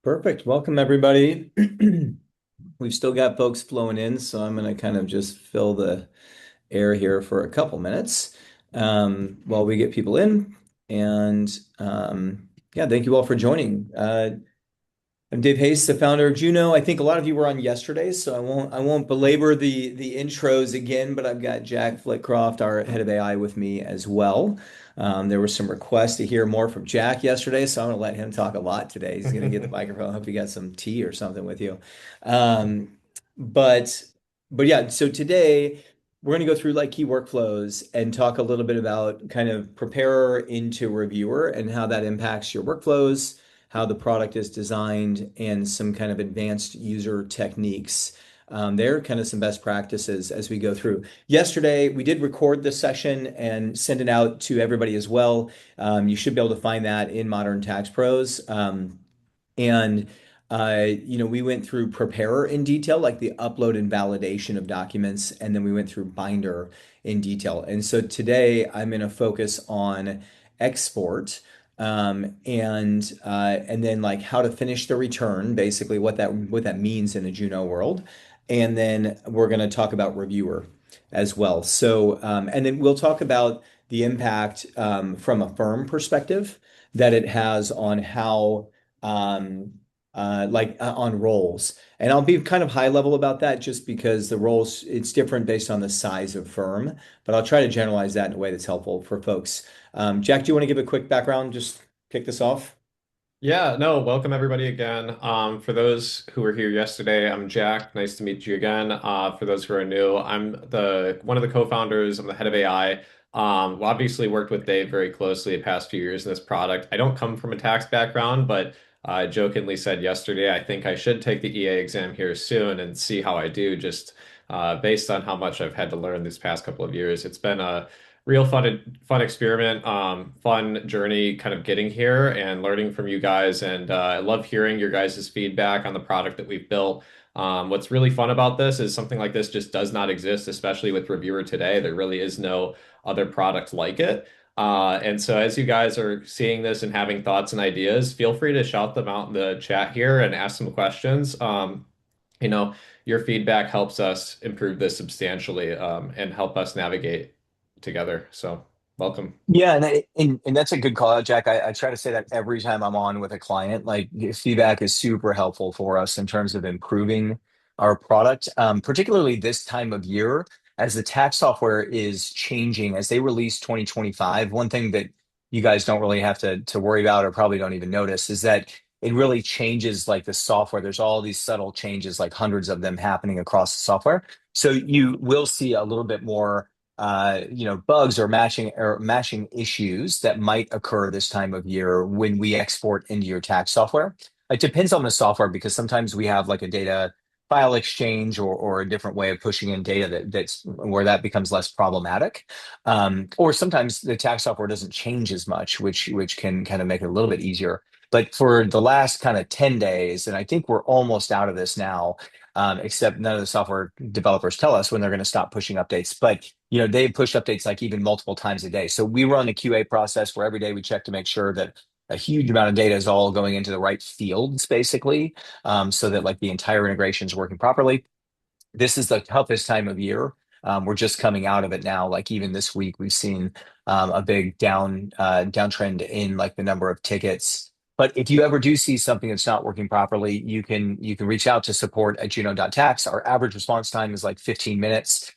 Perfect. Welcome, everybody. We've still got folks flowing in, so I'm going to kind of just fill the air here for a couple minutes while we get people in. And yeah, thank you all for joining. I'm Dave Hayes, the founder of Juno. I think a lot of you were on yesterday, so I won't belabor the intros again, but I've got Jack Flitcroft, our head of AI, with me as well. There was some requests to hear more from Jack yesterday, so I'm going to let him talk a lot today. He's going to get the microphone. I hope you got some tea or something with you. Um, but but yeah, so today we're going to go through like key workflows and talk a little bit about kind of preparer into reviewer and how that impacts your workflows, how the product is designed, and some kind of advanced user techniques. They're kind of some best practices as we go through. Yesterday, we did record this session and send it out to everybody as well. You should be able to find that in Modern Tax Pros. And we went through Preparer in detail, like the upload and validation of documents, and then we went through Binder in detail. And so today I'm going to focus on export, and then like how to finish the return, basically what that means in the Juno world. And then we're going to talk about reviewer as well. So and then we'll talk about the impact from a firm perspective that it has on how on roles. And I'll be kind of high level about that just because the roles, it's different based on the size of firm, but I'll try to generalize that in a way that's helpful for folks. Jack, do you want to give a quick background? Just kick this off. Yeah, no, welcome everybody again. For those who were here yesterday, I'm Jack. Nice to meet you again. For those who are new, I'm the one of the co-founders. I'm the head of AI. Obviously worked with Dave very closely the past few years in this product. I don't come from a tax background, but I jokingly said yesterday I think I should take the EA exam here soon and see how I do, just based on how much I've had to learn these past couple of years. It's been a real fun experiment, fun journey kind of getting here and learning from you guys. And I love hearing your guys' feedback on the product that we've built. What's really fun about this is something like this just does not exist, especially with Reviewer today. There really is no other product like it. And so as you guys are seeing this and having thoughts and ideas, feel free to shout them out in the chat here and ask some questions. You know, your feedback helps us improve this substantially, and help us navigate together. So welcome. Yeah, and that's a good call out, Jack. I try to say that every time I'm on with a client. Like feedback is super helpful for us in terms of improving our product, particularly this time of year as the tax software is changing. As they release 2025, one thing that you guys don't really have to worry about or probably don't even notice is that it really changes like the software. There's all these subtle changes, like hundreds of them happening across the software. So you will see a little bit more bugs or matching issues that might occur this time of year when we export into your tax software. It depends on the software because sometimes we have like a data file exchange or a different way of pushing in data that's where that becomes less problematic. Or sometimes the tax software doesn't change as much, which can kind of make it a little bit easier. But for the last kind of 10 days, and I think we're almost out of this now, except none of the software developers tell us when they're going to stop pushing updates. But they push updates like even multiple times a day. So we run a QA process where every day we check to make sure that a huge amount of data is all going into the right fields, basically, so that like the entire integration is working properly. This is the toughest time of year. We're just coming out of it now. Like even this week, we've seen a big downtrend in like the number of tickets. But if you ever do see something that's not working properly, you can reach out to support@juno.tax. Our average response time is like 15 minutes.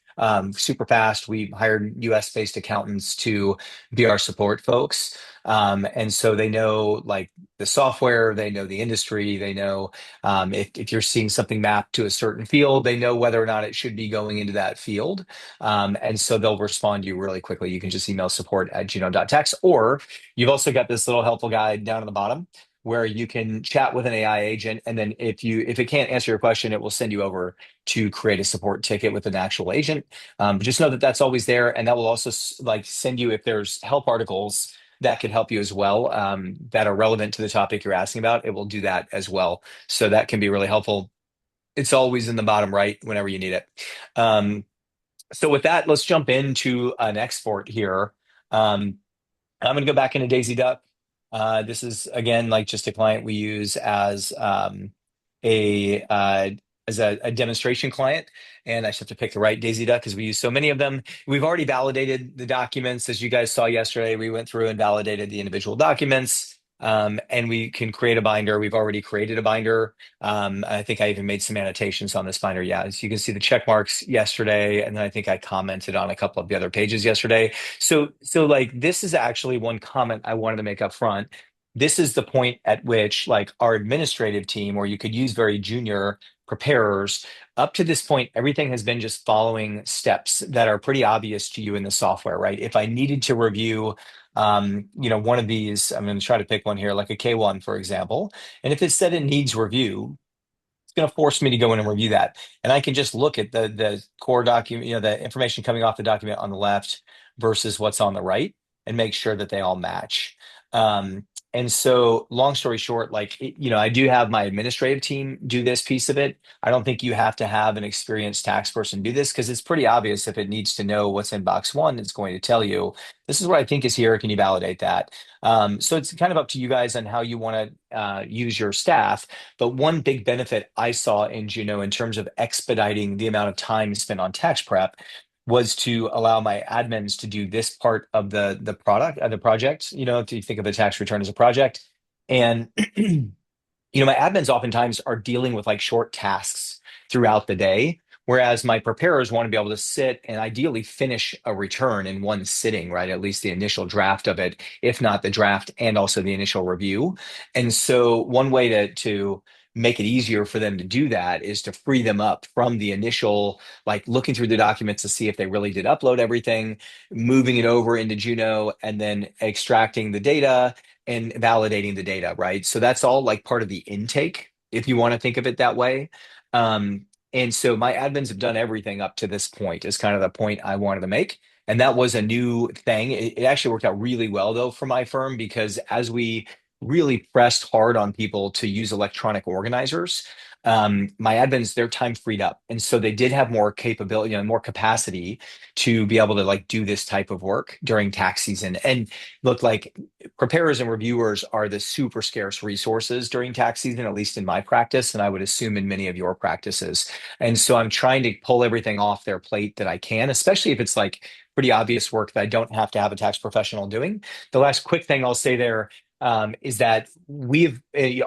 Super fast. We hired US based accountants to be our support folks. And so they know like the software, they know the industry, they know if you're seeing something mapped to a certain field, they know whether or not it should be going into that field. And so they'll respond to you really quickly. You can just email support@juno.tax, or you've also got this little helpful guide down at the bottom where you can chat with an AI agent. And then if it can't answer your question, it will send you over to create a support ticket with an actual agent. Just know that that's always there. And that will also like send you if there's help articles that can help you as well, that are relevant to the topic you're asking about. It will do that as well. So that can be really helpful. It's always in the bottom right whenever you need it. So with that, let's jump into an export here. Um, I'm going to go back into Daisy Duck. This is again like just a client we use a a demonstration client, and I just have to pick the right Daisy Duck because we use so many of them. We've already validated the documents, as you guys saw yesterday. We went through and validated the individual documents. And we can create a binder. We've already created a binder. I think I even made some annotations on this binder. Yeah, as you can see the check marks yesterday, and then I think I commented on a couple of the other pages yesterday. So like this is actually one comment I wanted to make up front. This is the point at which like our administrative team, or you could use very junior preparers, up to this point, everything has been just following steps that are pretty obvious to you in the software, right? If I needed to review one of these, I'm going to try to pick one here, like a K1, for example. And if it said it needs review, it's going to force me to go in and review that. And I can just look at the core document, the information coming off the document on the left versus what's on the right, and make sure that they all match. And so, long story short, I do have my administrative team do this piece of it. I don't think you have to have an experienced tax person do this because it's pretty obvious if it needs to know what's in box one, it's going to tell you, this is what I think is here. Can you validate that? So it's kind of up to you guys on how you want to use your staff. But one big benefit I saw in Juno in terms of expediting the amount of time spent on tax prep was to allow my admins to do this part of the project. If you think of a tax return as a project, and my admins oftentimes are dealing with like short tasks throughout the day, whereas my preparers want to be able to sit and ideally finish a return in one sitting, right? At least the initial draft of it, if not the draft and also the initial review. And so one way to make it easier for them to do that is to free them up from the initial, like looking through the documents to see if they really did upload everything, moving it over into Juno, and then extracting the data and validating the data, right? So that's all like part of the intake, if you want to think of it that way. And so my admins have done everything up to this point, is kind of the point I wanted to make. And that was a new thing. It actually worked out really well, though, for my firm, because as we really pressed hard on people to use electronic organizers, my admins, their time freed up. And so they did have more capability, more capacity to be able to like do this type of work during tax season. And look, like preparers and reviewers are the super scarce resources during tax season, at least in my practice, and I would assume in many of your practices. And so I'm trying to pull everything off their plate that I can, especially if it's like pretty obvious work that I don't have to have a tax professional doing. The last quick thing I'll say there is that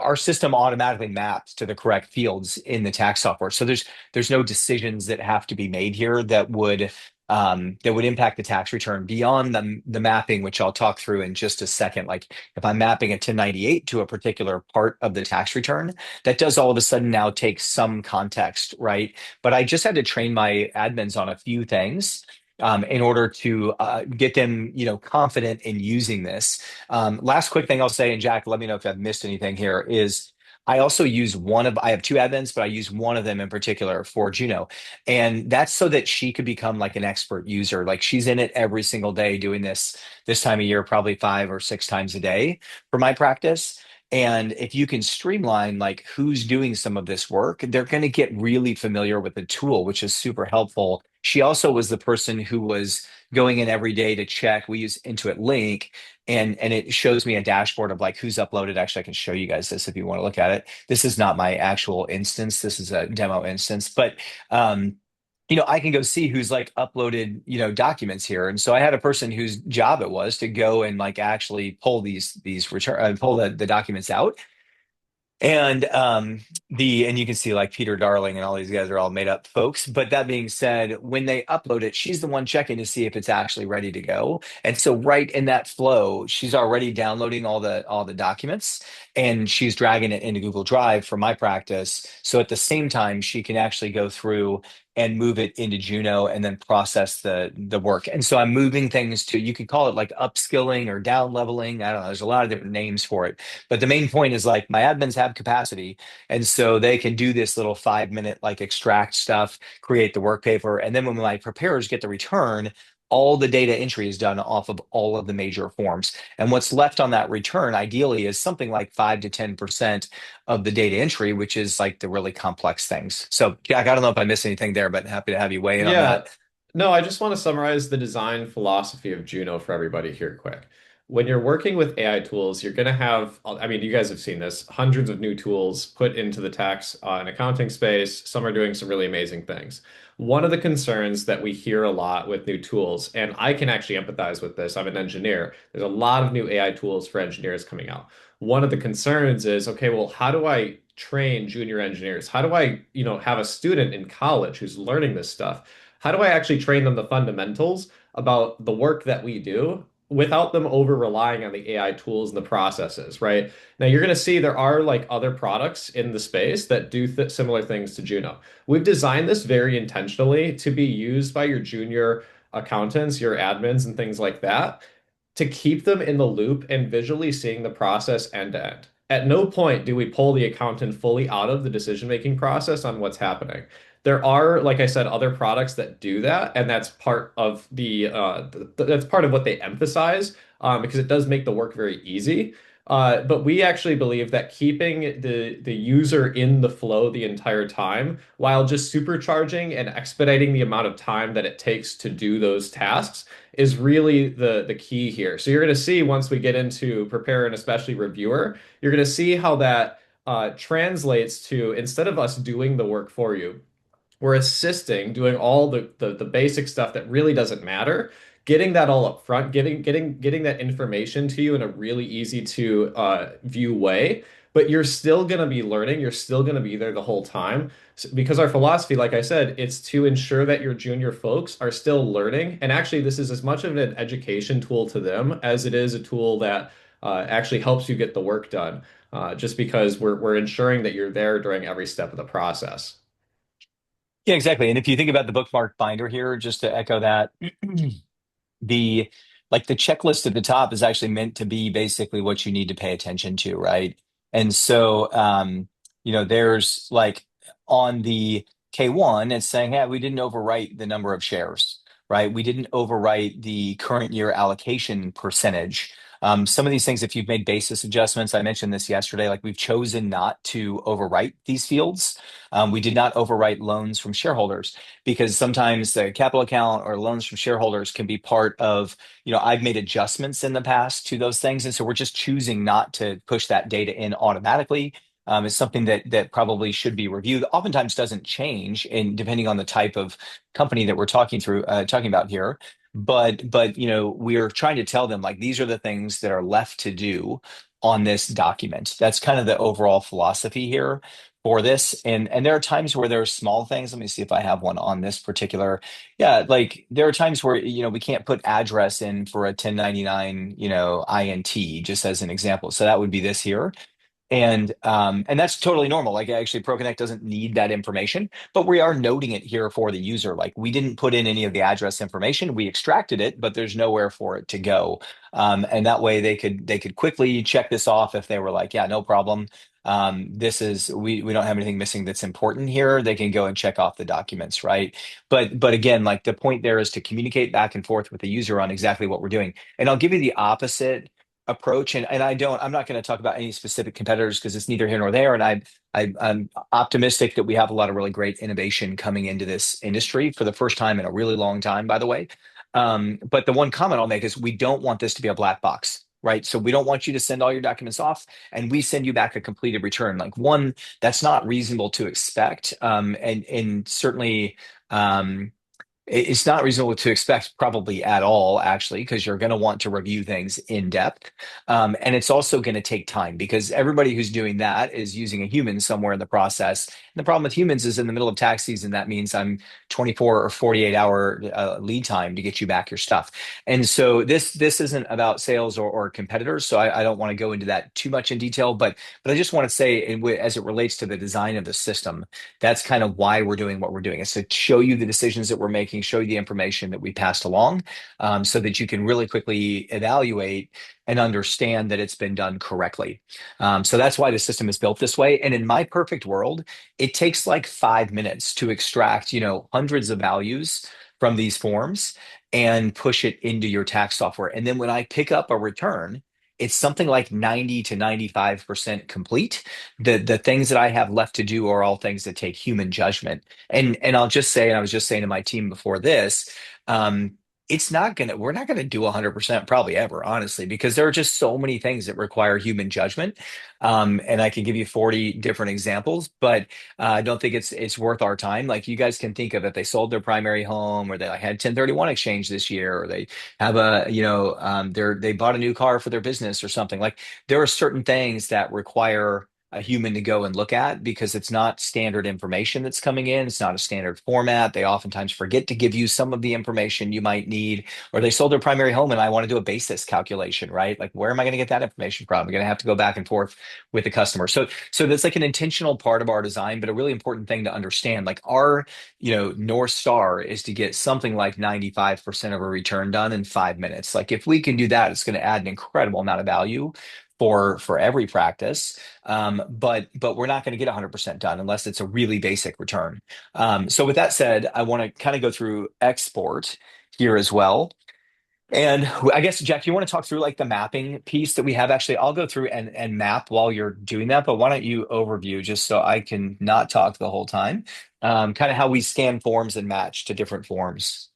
our system automatically maps to the correct fields in the tax software. So there's no decisions that have to be made here that would impact the tax return beyond the mapping, which I'll talk through in just a second. Like if I'm mapping a 1098 to a particular part of the tax return, that does all of a sudden now take some context, right? But I just had to train my admins on a few things. In order to get them, confident in using this. Last quick thing I'll say, and Jack, let me know if I've missed anything here, is I have two admins, but I use one of them in particular for Juno. And that's so that she could become like an expert user. Like she's in it every single day doing this time of year, probably 5 or 6 times a day for my practice. And if you can streamline like who's doing some of this work, they're going to get really familiar with the tool, which is super helpful. She also was the person who was going in every day to check. We use Intuit Link, and it shows me a dashboard of like who's uploaded. Actually, I can show you guys this if you want to look at it. This is not my actual instance. This is a demo instance, but I can go see who's like uploaded, documents here. And so I had a person whose job it was to go and like actually pull these return pull the documents out. And you can see like Peter Darling and all these guys are all made up folks. But that being said, when they upload it, she's the one checking to see if it's actually ready to go. And so right in that flow, she's already downloading all the documents, and she's dragging it into Google Drive for my practice. So at the same time, she can actually go through and move it into Juno and then process the work. And so I'm moving things to, you could call it like upskilling or down leveling. I don't know. There's a lot of different names for it. But the main point is like my admins have capacity. And so they can do this little 5 minute like extract stuff, create the work paper. And then when my preparers get the return, all the data entry is done off of all of the major forms. And what's left on that return, ideally, is something like 5 to 10% of the data entry, which is like the really complex things. So, Jack, I don't know if I missed anything there, but happy to have you weigh in on Yeah. that. No, I just want to summarize the design philosophy of Juno for everybody here quick. when you're working with AI tools, you're going to have, I mean, you guys have seen this, hundreds of new tools put into the tax and accounting space. Some are doing some really amazing things. One of the concerns that we hear a lot with new tools, and I can actually empathize with this, I'm an engineer. There's a lot of new AI tools for engineers coming out. One of the concerns is, okay, well, how do I train junior engineers? How do I, have a student in college who's learning this stuff? How do I actually train them the fundamentals about the work that we do without them over relying on the AI tools and the processes, right? Now you're going to see there are like other products in the space that do th similar things to Juno. We've designed this very intentionally to be used by your junior accountants, your admins, and things like that to keep them in the loop and visually seeing the process end to end. At no point do we pull the accountant fully out of the decision-making process on what's happening. There are, like I said, other products that do that, and that's part of that's part of what they emphasize because it does make the work very easy. But we actually believe that keeping the user in the flow the entire time while just supercharging and expediting the amount of time that it takes to do those tasks is really the key here. So you're going to see once we get into prepare and especially reviewer, you're going to see how that translates to instead of us doing the work for you, we're assisting, doing all the basic stuff that really doesn't matter, getting that all up front, getting that information to you in a really easy to view way. But you're still going to be learning. You're still going to be there the whole time. Because our philosophy, like I said, it's to ensure that your junior folks are still learning. And actually, this is as much of an education tool to them as it is a tool that actually helps you get the work done. Just because we're ensuring that you're there during every step of the process. Yeah, exactly. And if you think about the bookmark binder here, just to echo that, the the checklist at the top is actually meant to be basically what you need to pay attention to, right? And so there's like on the K1, it's saying, hey, we didn't overwrite the number of shares, right? We didn't overwrite the current year allocation percentage. Some of these things, if you've made basis adjustments, I mentioned this yesterday, like we've chosen not to overwrite these fields. We did not overwrite loans from shareholders because sometimes the capital account or loans from shareholders can be part of, I've made adjustments in the past to those things. And so we're just choosing not to push that data in automatically. It's something that probably should be reviewed. Oftentimes doesn't change, and depending on the type of company that we're talking about here. But we're trying to tell them like these are the things that are left to do on this document. That's kind of the overall philosophy here for this. And there are times where there are small things. Let me see if I have one on this particular. Yeah, like there are times where we can't put address in for a 1099, INT, just as an example. So that would be this here. And that's totally normal. Like actually ProConnect doesn't need that information, but we are noting it here for the user. Like we didn't put in any of the address information. We extracted it, but there's nowhere for it to go. And that way they could quickly check this off if they were like, yeah, no problem. This is we don't have anything missing that's important here. They can go and check off the documents, right? But again, like the point there is to communicate back and forth with the user on exactly what we're doing. And I'll give you the opposite approach, and I'm not going to talk about any specific competitors because it's neither here nor there, and I'm optimistic that we have a lot of really great innovation coming into this industry for the first time in a really long time, by the way. But the one comment I'll make is we don't want this to be a black box, right? So we don't want you to send all your documents off and we send you back a completed return. Like one, that's not reasonable to expect, and certainly it's not reasonable to expect probably at all, actually, because you're going to want to review things in depth. And it's also going to take time because everybody who's doing that is using a human somewhere in the process. And the problem with humans is in the middle of tax season, that means I'm 24 or 48-hour lead time to get you back your stuff. And so this isn't about sales or competitors. So I don't want to go into that too much in detail, but I just want to say, as it relates to the design of the system, that's kind of why we're doing what we're doing. It's to show you the decisions that we're making, show you the information that we passed along, so that you can really quickly evaluate and understand that it's been done correctly. So that's why the system is built this way. And in my perfect world, it takes like 5 minutes to extract, hundreds of values from these forms and push it into your tax software. And then when I pick up a return, it's something like 90 to 95% complete. The things that I have left to do are all things that take human judgment. And I'll just say, and I was just saying to my team before this, we're not gonna do 100% probably ever, honestly, because there are just so many things that require human judgment. And I can give you 40 different examples, but I don't think it's worth our time. Like you guys can think of if they sold their primary home, or they had 1031 exchange this year, or they have they bought a new car for their business or something. Like there are certain things that require a human to go and look at because it's not standard information that's coming in. It's not a standard format. They oftentimes forget to give you some of the information you might need, or they sold their primary home and I want to do a basis calculation, right? Like, where am I going to get that information from? I'm going to have to go back and forth with the customer. So that's like an intentional part of our design, but a really important thing to understand. Like our, North Star is to get something like 95% of a return done in 5 minutes. Like if we can do that, it's going to add an incredible amount of value for every practice. But we're not going to get 100% done unless it's a really basic return. So with that said, I want to kind of go through export here as well. And I guess, Jack, you want to talk through like the mapping piece that we have? Actually, I'll go through and map while you're doing that, but why don't you overview just so I can not talk the whole time, kind of how we scan forms and match to different forms.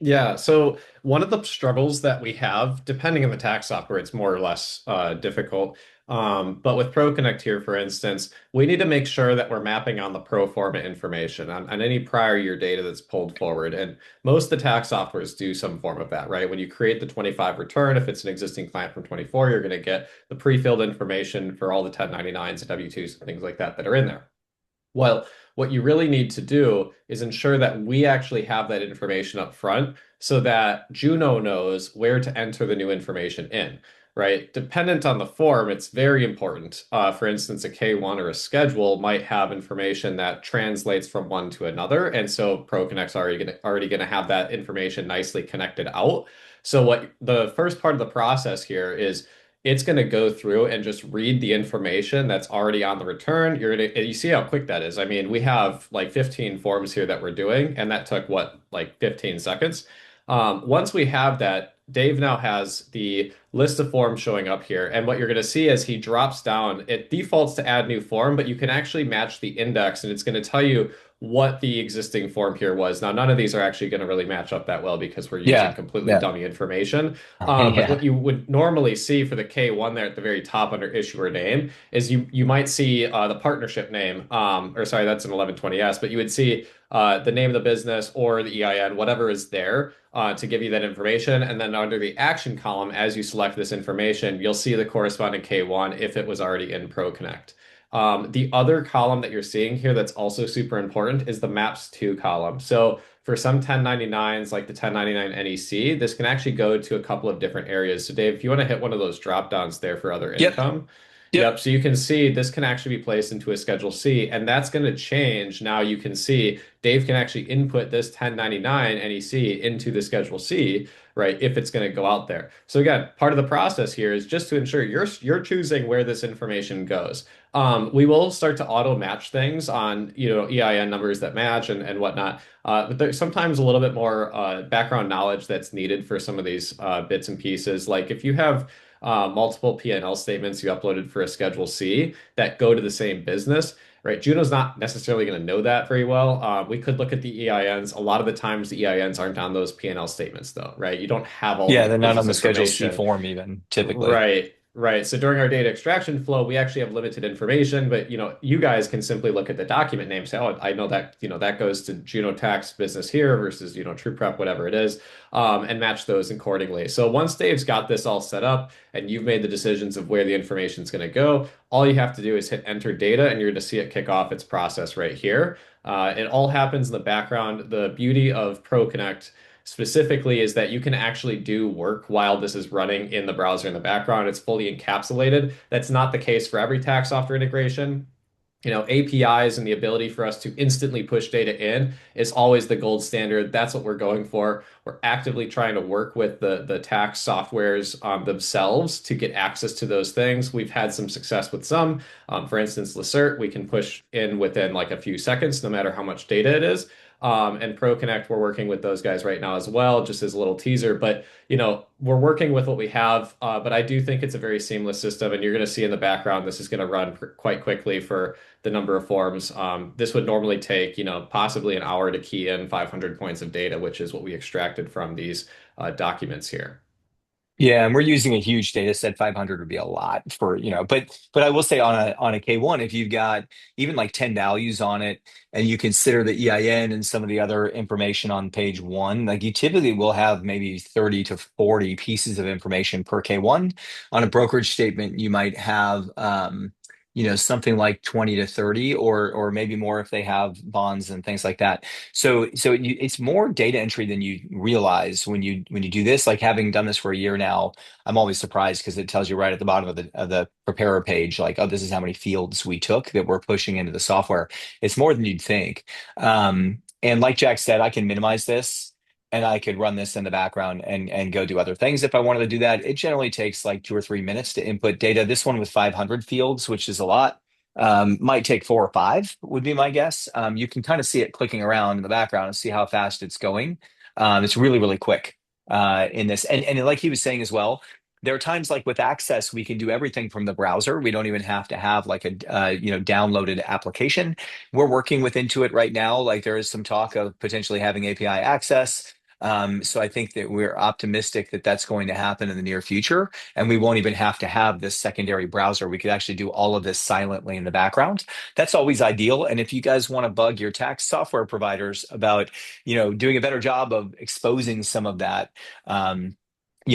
Yeah, so one of the struggles that we have, depending on the tax software, it's more or less difficult. But with ProConnect here, for instance, we need to make sure that we're mapping on the pro forma information on any prior year data that's pulled forward. And most of the tax softwares do some form of that, right? When you create the 25 return, if it's an existing client from 24, you're going to get the pre-filled information for all the 1099s and W-2s and things like that that are in there. Well, what you really need to do is ensure that we actually have that information up front so that Juno knows where to enter the new information in, right? Dependent on the form, it's very important. For instance, a K1 or a schedule might have information that translates from one to another. And so ProConnect's already gonna have that information nicely connected out. So what the first part of the process here is it's going to go through and just read the information that's already on the return. You see how quick that is. I mean, we have like 15 forms here that we're doing, and that took what, like 15 seconds. Once we have that, Dave now has the list of forms showing up here. And what you're going to see as he drops down, it defaults to add new form, but you can actually match the index and it's going to tell you what the existing form here was. Now, none of these are actually going to really match up that well because we're using Yeah, completely yeah, dummy information. But yeah, what you would normally see for the K1 there at the very top under issuer name is you might see the partnership name, or sorry, that's an 1120S, but you would see the name of the business or the EIN, whatever is there to give you that information. And then under the action column, as you select this information, you'll see the corresponding K1 if it was already in ProConnect. The other column that you're seeing here that's also super important is the maps to column. So for some 1099s, like the 1099 NEC, this can actually go to a couple of different areas. So Dave, if you want to hit one of those drop downs there for other yep, income, yep. yep. So you can see this can actually be placed into a Schedule C, and that's going to change. Now you can see Dave can actually input this 1099 NEC into the Schedule C, right? If it's going to go out there. So again, part of the process here is just to ensure you're choosing where this information goes. We will start to auto match things on, EIN numbers that match and whatnot. But there's sometimes a little bit more background knowledge that's needed for some of these bits and pieces. Like if you have multiple P&L statements you uploaded for a Schedule C that go to the same business, right? Juno's not necessarily going to know that very well. We could look at the EINs. A lot of the times the EINs aren't on those P&L statements though, right? You don't have all Yeah, the they're not on business the Schedule C information. form even typically. Right, right. So during our data extraction flow, we actually have limited information, but you guys can simply look at the document name, say, oh, I know that, that goes to Juno Tax business here versus, True Prep, whatever it is, and match those accordingly. So once Dave's got this all set up and you've made the decisions of where the information is going to go, all you have to do is hit enter data and you're going to see it kick off its process right here. It all happens in the background. The beauty of ProConnect specifically is that you can actually do work while this is running in the browser in the background. It's fully encapsulated. That's not the case for every tax software integration. APIs and the ability for us to instantly push data in is always the gold standard. That's what we're going for. We're actively trying to work with the tax softwares themselves to get access to those things. We've had some success with some. For instance, Lacert, we can push in within like a few seconds, no matter how much data it is. And ProConnect, we're working with those guys right now as well, just as a little teaser. But we're working with what we have, but I do think it's a very seamless system, and you're going to see in the background this is going to run quite quickly for the number of forms. This would normally take, possibly an hour to key in 500 points of data, which is what we extracted from these documents here. Yeah, and we're using a huge data set. 500 would be a lot for, but I will say on a K1, if you've got even like 10 values on it and you consider the EIN and some of the other information on page one, like you typically will have maybe 30 to 40 pieces of information per K1. On a brokerage statement, you might have something like 20 to 30 or maybe more if they have bonds and things like that. It's more data entry than you realize when you do this. Like having done this for a year now, I'm always surprised because it tells you right at the bottom of the preparer page, like, oh, this is how many fields we took that we're pushing into the software. It's more than you'd think. And like Jack said, I can minimize this and I could run this in the background and go do other things if I wanted to do that. It generally takes like 2 or 3 minutes to input data. This one with 500 fields, which is a lot, might take 4 or 5, would be my guess. You can kind of see it clicking around in the background and see how fast it's going. It's really, really quick in this. And like he was saying as well, there are times like with Access, we can do everything from the browser. We don't even have to have like a downloaded application. We're working with Intuit right now. Like there is some talk of potentially having API access. So I think that we're optimistic that that's going to happen in the near future, and we won't even have to have this secondary browser. We could actually do all of this silently in the background. That's always ideal. And if you guys want to bug your tax software providers about, doing a better job of exposing some of that,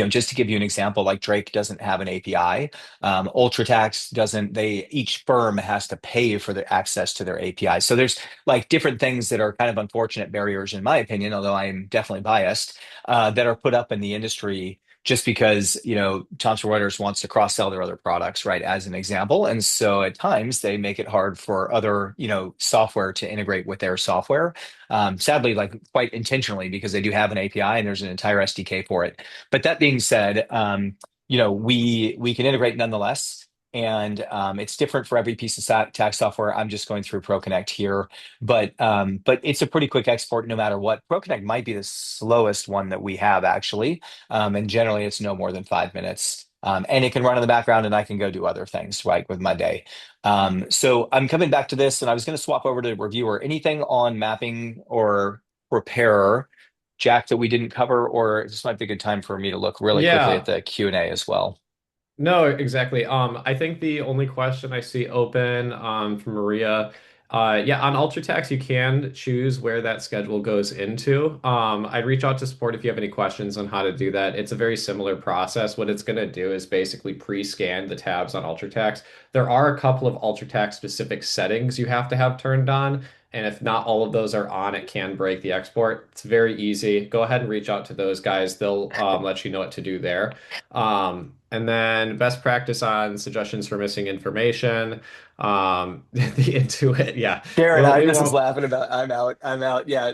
just to give you an example, like Drake doesn't have an API. UltraTax doesn't. Each firm has to pay for the access to their API. So there's like different things that are kind of unfortunate barriers, in my opinion, although I am definitely biased, that are put up in the industry just because, Thomson Reuters wants to cross-sell their other products, right, as an example. And so at times they make it hard for other, software to integrate with their software. Sadly, like quite intentionally, because they do have an API and there's an entire SDK for it. But that being said, we can integrate nonetheless. And it's different for every piece of tax software. I'm just going through ProConnect here, but it's a pretty quick export no matter what. ProConnect might be the slowest one that we have actually, and generally it's no more than 5 minutes. And it can run in the background, and I can go do other things right with my day. So I'm coming back to this, and I was going to swap over to reviewer. Anything on mapping or preparer, Jack, that we didn't cover, or this might be a good time for me to look really quickly at Yeah. the Q&A as well. No, exactly. I think the only question I see open from Maria, yeah, on UltraTax, you can choose where that schedule goes into. I'd reach out to support if you have any questions on how to do that. It's a very similar process. What it's going to do is basically pre-scan the tabs on UltraTax. There are a couple of UltraTax specific settings you have to have turned on. And if not all of those are on, it can break the export. It's very easy. Go ahead and reach out to those guys. They'll let you know what to do there. And then best practice on suggestions for missing information. The Intuit, yeah. Darren, We Agnes is won't. laughing about I'm out. I'm out. Yeah,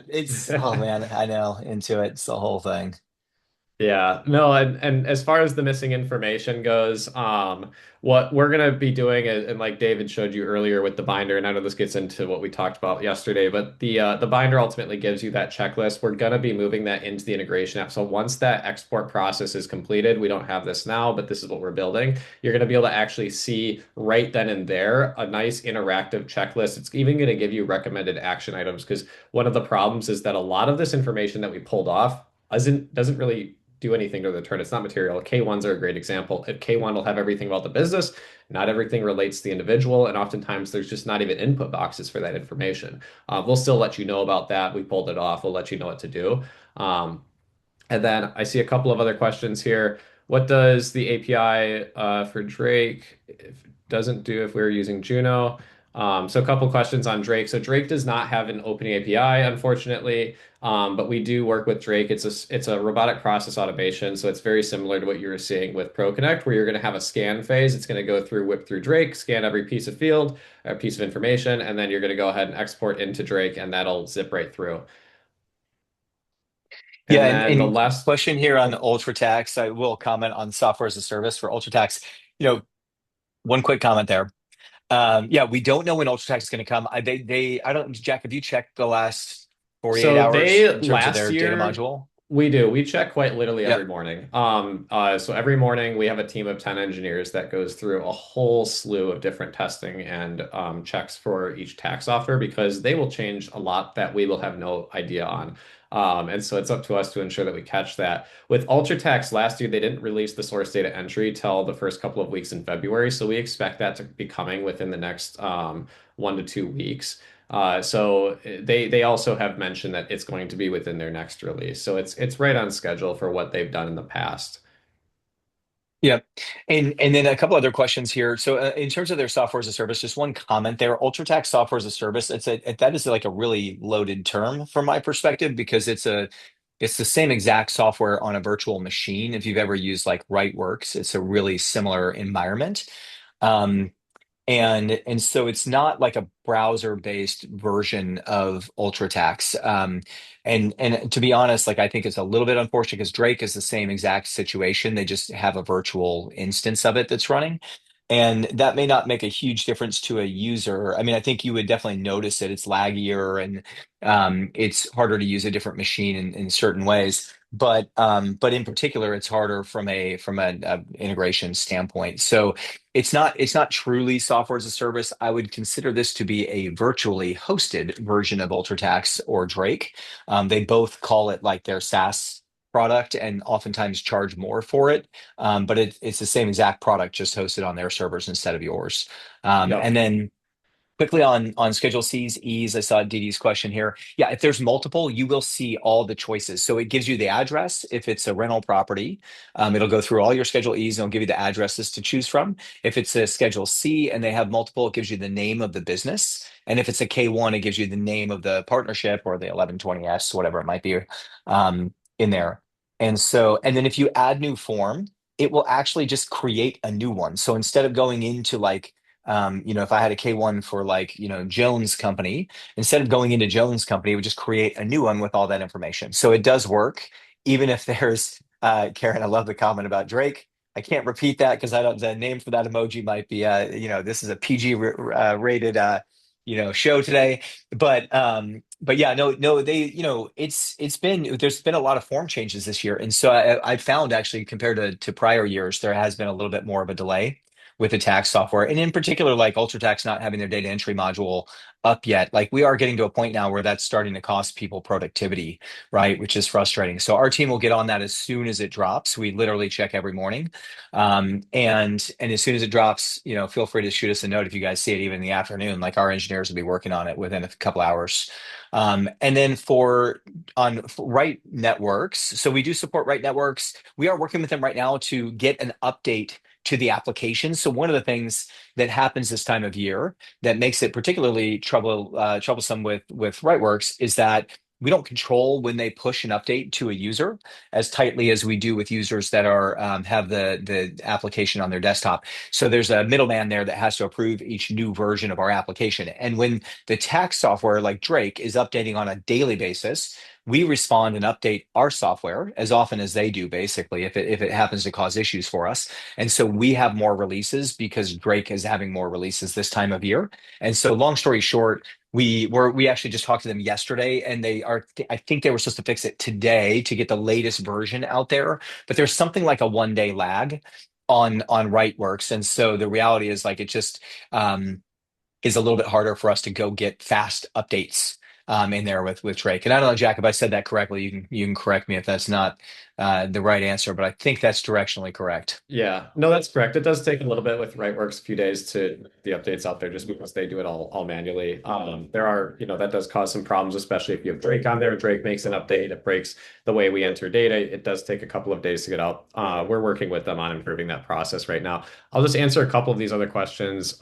oh man, I know, into it. It's the whole thing. Yeah, no, and as far as the missing information goes, what we're gonna be doing, and like David showed you earlier with the binder, and I know this gets into what we talked about yesterday, but the binder ultimately gives you that checklist. We're gonna be moving that into the integration app. So once that export process is completed, we don't have this now, but this is what we're building. You're gonna be able to actually see right then and there a nice interactive checklist. It's even gonna give you recommended action items because one of the problems is that a lot of this information that we pulled off doesn't really do anything to the return. It's not material. K1s are a great example. At K1 will have everything about the business. Not everything relates to the individual, and oftentimes there's just not even input boxes for that information. We'll still let you know about that. We pulled it off. We'll let you know what to do. Um, and then I see a couple of other questions here. What does the API for Drake doesn't do if we're using Juno? So a couple questions on Drake. So Drake does not have an open API, unfortunately, but we do work with Drake. It's a robotic process automation, so it's very similar to what you were seeing with ProConnect, where you're going to have a scan phase. It's going to go through, whip through Drake, scan every piece of field, a piece of information, and then you're going to go ahead and export into Drake, and that'll zip right through. Yeah, And and, then the and last question here on UltraTax. I will comment on software as a service for UltraTax. One quick comment there. Yeah, we don't know when UltraTax is going to come. I don't, Jack, have you checked the last? 48 So hours they in terms of last their data year module? we do. We check quite literally every Yep. morning. So every morning we have a team of 10 engineers that goes through a whole slew of different testing and checks for each tax software because they will change a lot that we will have no idea on. And so it's up to us to ensure that we catch that. With UltraTax last year, they didn't release the source data entry till the first couple of weeks in February. So we expect that to be coming within the next 1 to 2 weeks. So they also have mentioned that it's going to be within their next release. So it's right on schedule for what they've done in the past. Yeah. And then a couple other questions here. So in terms of their software as a service, just one comment there. UltraTax software as a service, that is like a really loaded term from my perspective because it's the same exact software on a virtual machine. If you've ever used like Writeworks, it's a really similar environment. Um, and so it's not like a browser-based version of UltraTax. And to be honest, like I think it's a little bit unfortunate because Drake is the same exact situation. They just have a virtual instance of it that's running. And that may not make a huge difference to a user. I mean, I think you would definitely notice it. It's laggier and it's harder to use a different machine in certain ways. But in particular, it's harder from a integration standpoint. So it's not truly software as a service. I would consider this to be a virtually hosted version of UltraTax or Drake. They both call it like their SaaS product and oftentimes charge more for it. But it's the same exact product, just hosted on their servers instead of yours. Yep. And then quickly on Schedule C's, E's, I saw Didi's question here. Yeah, if there's multiple, you will see all the choices. So it gives you the address. If it's a rental property, it'll go through all your Schedule E's and it'll give you the addresses to choose from. If it's a Schedule C and they have multiple, it gives you the name of the business. And if it's a K1, it gives you the name of the partnership or the 1120S, whatever it might be, in there. And then if you add new form, it will actually just create a new one. So instead of going into like if I had a K1 for like, Jones Company, instead of going into Jones Company, it would just create a new one with all that information. So it does work, even if there's, Karen, I love the comment about Drake. I can't repeat that because I don't, the name for that emoji might be, this is a PG rated, show today. But yeah, no, no, there's been a lot of form changes this year. And so I found actually compared to prior years, there has been a little bit more of a delay with the tax software. And in particular, like UltraTax not having their data entry module up yet. Like we are getting to a point now where that's starting to cost people productivity, right? Which is frustrating. So our team will get on that as soon as it drops. We literally check every morning. And as soon as it drops, feel free to shoot us a note if you guys see it even in the afternoon. Like our engineers will be working on it within a couple hours. And then for Right Networks, so we do support Right Networks. We are working with them right now to get an update to the application. So one of the things that happens this time of year that makes it particularly troublesome with Rightworks is that we don't control when they push an update to a user as tightly as we do with users that are have the application on their desktop. So there's a middleman there that has to approve each new version of our application. And when the tax software like Drake is updating on a daily basis, we respond and update our software as often as they do, basically, if it happens to cause issues for us. And so we have more releases because Drake is having more releases this time of year. And so, long story short, we actually just talked to them yesterday, and I think they were supposed to fix it today to get the latest version out there. But there's something like a 1 day lag on Rightworks, and so the reality is like it just is a little bit harder for us to go get fast updates in there with Drake. And I don't know, Jack, if I said that correctly, you can correct me if that's not the right answer, but I think that's directionally correct. Yeah, no, that's correct. It does take a little bit with Rightworks a few days to get the updates out there just because they do it all manually. There are, that does cause some problems, especially if you have Drake on there. Drake makes an update, it breaks the way we enter data. It does take a couple of days to get out. We're working with them on improving that process right now. I'll just answer a couple of these other questions.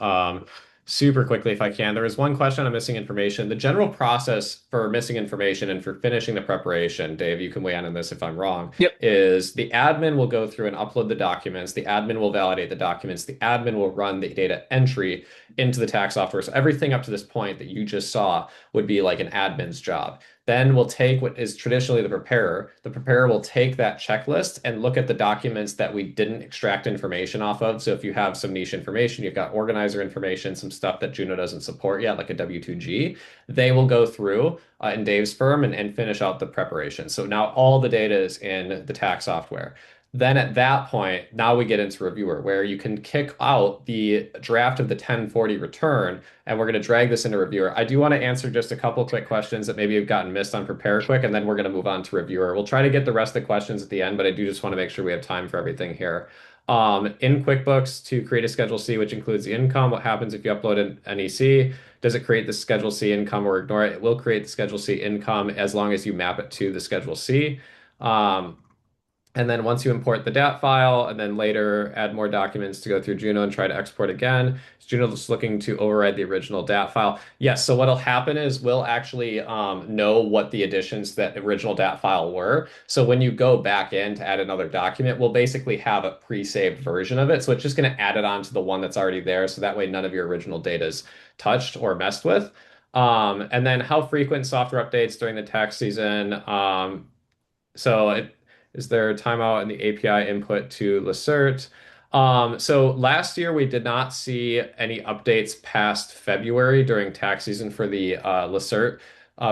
Super quickly if I can. There is one question on missing information. The general process for missing information and for finishing the preparation, Dave, you can weigh in on this if I'm wrong, Yep. is the admin will go through and upload the documents. The admin will validate the documents. The admin will run the data entry into the tax software. So everything up to this point that you just saw would be like an admin's job. Then we'll take what is traditionally the preparer. The preparer will take that checklist and look at the documents that we didn't extract information off of. So if you have some niche information, you've got organizer information, some stuff that Juno doesn't support yet, like a W2G, they will go through in Dave's firm and finish out the preparation. So now all the data is in the tax software. Then at that point, now we get into reviewer, where you can kick out the draft of the 1040 return, and we're going to drag this into reviewer. I do want to answer just a couple quick questions that maybe have gotten missed on prepare quick, and then we're going to move on to reviewer. We'll try to get the rest of the questions at the end, but I do just want to make sure we have time for everything here. In QuickBooks, to create a Schedule C, which includes the income, what happens if you upload an NEC? Does it create the Schedule C income or ignore it? It will create the Schedule C income as long as you map it to the Schedule C. Um, and then once you import the DAT file, and then later add more documents to go through Juno and try to export again, is Juno just looking to override the original DAT file? Yes. So what'll happen is we'll actually know what the additions to that original DAT file were. So when you go back in to add another document, we'll basically have a pre-saved version of it. So it's just going to add it on to the one that's already there. So that way none of your original data is touched or messed with. And then how frequent software updates during the tax season? Is there a timeout in the API input to Lacert? So last year we did not see any updates past February during tax season for the Lacert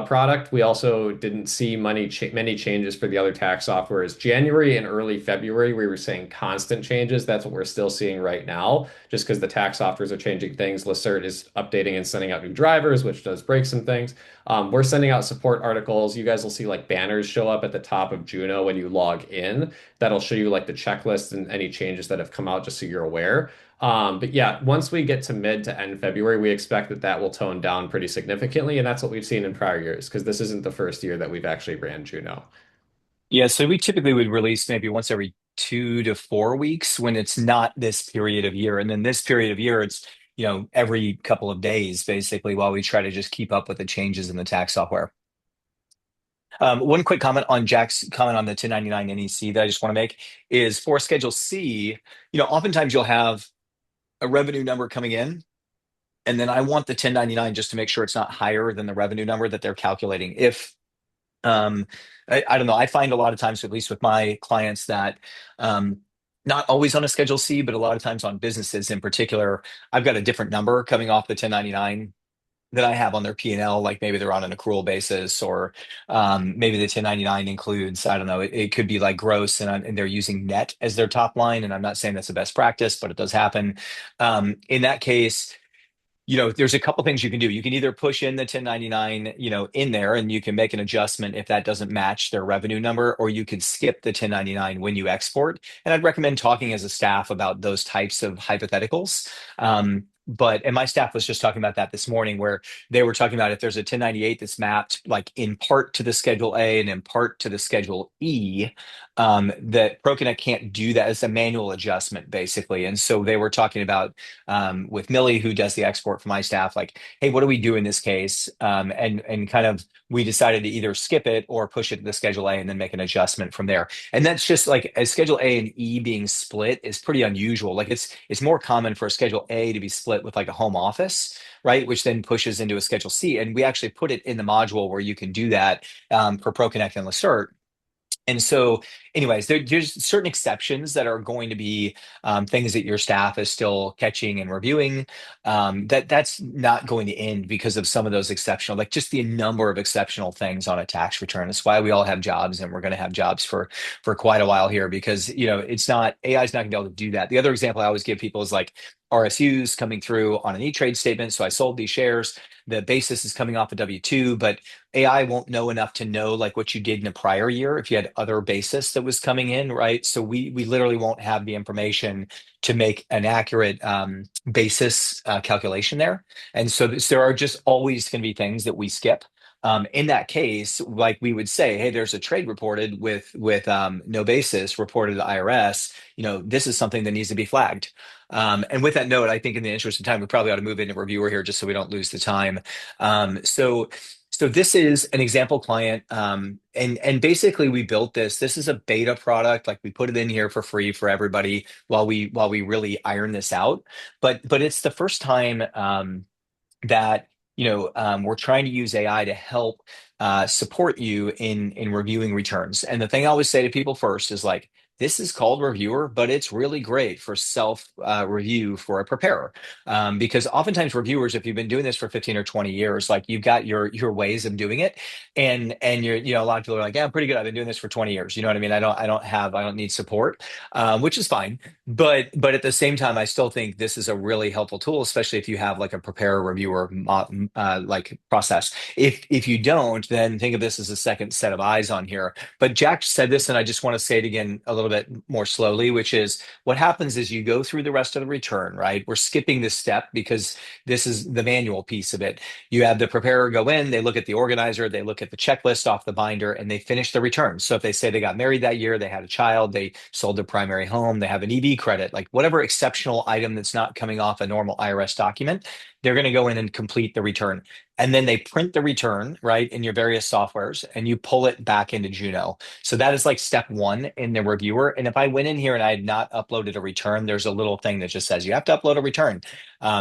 product. We also didn't see many changes for the other tax softwares. January and early February, we were seeing constant changes. That's what we're still seeing right now, just because the tax softwares are changing things. Lacert is updating and sending out new drivers, which does break some things. We're sending out support articles. You guys will see like banners show up at the top of Juno when you log in. That'll show you like the checklist and any changes that have come out, just so you're aware. But yeah, once we get to mid to end February, we expect that that will tone down pretty significantly, and that's what we've seen in prior years, because this isn't the first year that we've actually ran Juno. Yeah, so we typically would release maybe once every 2 to 4 weeks when it's not this period of year. And then this period of year, it's, every couple of days, basically, while we try to just keep up with the changes in the tax software. One quick comment on Jack's comment on the 1099 NEC that I just want to make is for Schedule C, oftentimes you'll have a revenue number coming in, and then I want the 1099 just to make sure it's not higher than the revenue number that they're calculating. If I don't know. I find a lot of times, at least with my clients, that not always on a Schedule C, but a lot of times on businesses in particular, I've got a different number coming off the 1099 that I have on their P&L, like maybe they're on an accrual basis, or maybe the 1099 includes, I don't know, it could be like gross, and they're using net as their top line. And I'm not saying that's the best practice, but it does happen. In that case, there's a couple things you can do. You can either push in the 1099, in there, and you can make an adjustment if that doesn't match their revenue number, or you could skip the 1099 when you export. And I'd recommend talking as a staff about those types of hypotheticals. And my staff was just talking about that this morning, where they were talking about if there's a 1098 that's mapped like in part to the Schedule A and in part to the Schedule E, that ProConnect can't do that as a manual adjustment, basically. And so they were talking about with Millie, who does the export for my staff, like, hey, what do we do in this case? And kind of we decided to either skip it or push it to the Schedule A and then make an adjustment from there. And that's just like a Schedule A and E being split is pretty unusual. Like it's more common for a Schedule A to be split with like a home office, right? Which then pushes into a Schedule C. And we actually put it in the module where you can do that for ProConnect and Lacert. And so, anyways, there's certain exceptions that are going to be things that your staff is still catching and reviewing. That's not going to end because of some of those exceptional, like just the number of exceptional things on a tax return. That's why we all have jobs, and we're going to have jobs for quite a while here, because it's not AI is not going to be able to do that. The other example I always give people is like RSUs coming through on an E-Trade statement. So I sold these shares. The basis is coming off a W-2, but AI won't know enough to know like what you did in a prior year if you had other basis that was coming in, right? So we literally won't have the information to make an accurate basis calculation there. And so there are just always going to be things that we skip. In that case, like we would say, hey, there's a trade reported with no basis reported to the IRS. This is something that needs to be flagged. And with that note, I think in the interest of time, we probably ought to move into reviewer here just so we don't lose the time. So this is an example client, and basically we built this. This is a beta product. Like we put it in here for free for everybody while we really iron this out. But it's the first time that we're trying to use AI to help support you in reviewing returns. And the thing I always say to people first is like, this is called reviewer, but it's really great for self review for a preparer. Because oftentimes reviewers, if you've been doing this for 15 or 20 years, like you've got your ways of doing it. And you're, a lot of people are like, yeah, I'm pretty good. I've been doing this for 20 years. You know what I mean? I don't need support, which is fine. But at the same time, I still think this is a really helpful tool, especially if you have like a preparer reviewer like process. If you don't, then think of this as a second set of eyes on here. But Jack said this, and I just want to say it again a little bit more slowly, which is what happens is you go through the rest of the return, right? We're skipping this step because this is the manual piece of it. You have the preparer go in, they look at the organizer, they look at the checklist off the binder, and they finish the return. So if they say they got married that year, they had a child, they sold their primary home, they have an EV credit, like whatever exceptional item that's not coming off a normal IRS document, they're going to go in and complete the return. And then they print the return, right, in your various softwares, and you pull it back into Juno. So that is like step one in the reviewer. And if I went in here and I had not uploaded a return, there's a little thing that just says you have to upload a return.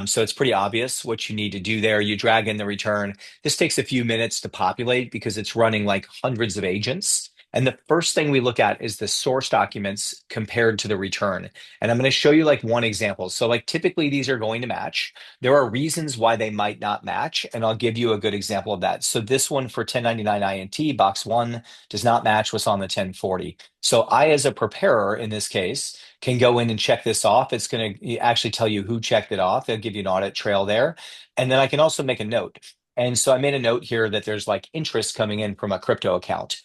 So it's pretty obvious what you need to do there. You drag in the return. This takes a few minutes to populate because it's running like hundreds of agents. And the first thing we look at is the source documents compared to the return. And I'm going to show you like one example. So like typically these are going to match. There are reasons why they might not match, and I'll give you a good example of that. So this one for 1099 INT, box one, does not match what's on the 1040. So I, as a preparer in this case, can go in and check this off. It's going to actually tell you who checked it off. They'll give you an audit trail there. And then I can also make a note. And so I made a note here that there's like interest coming in from a crypto account.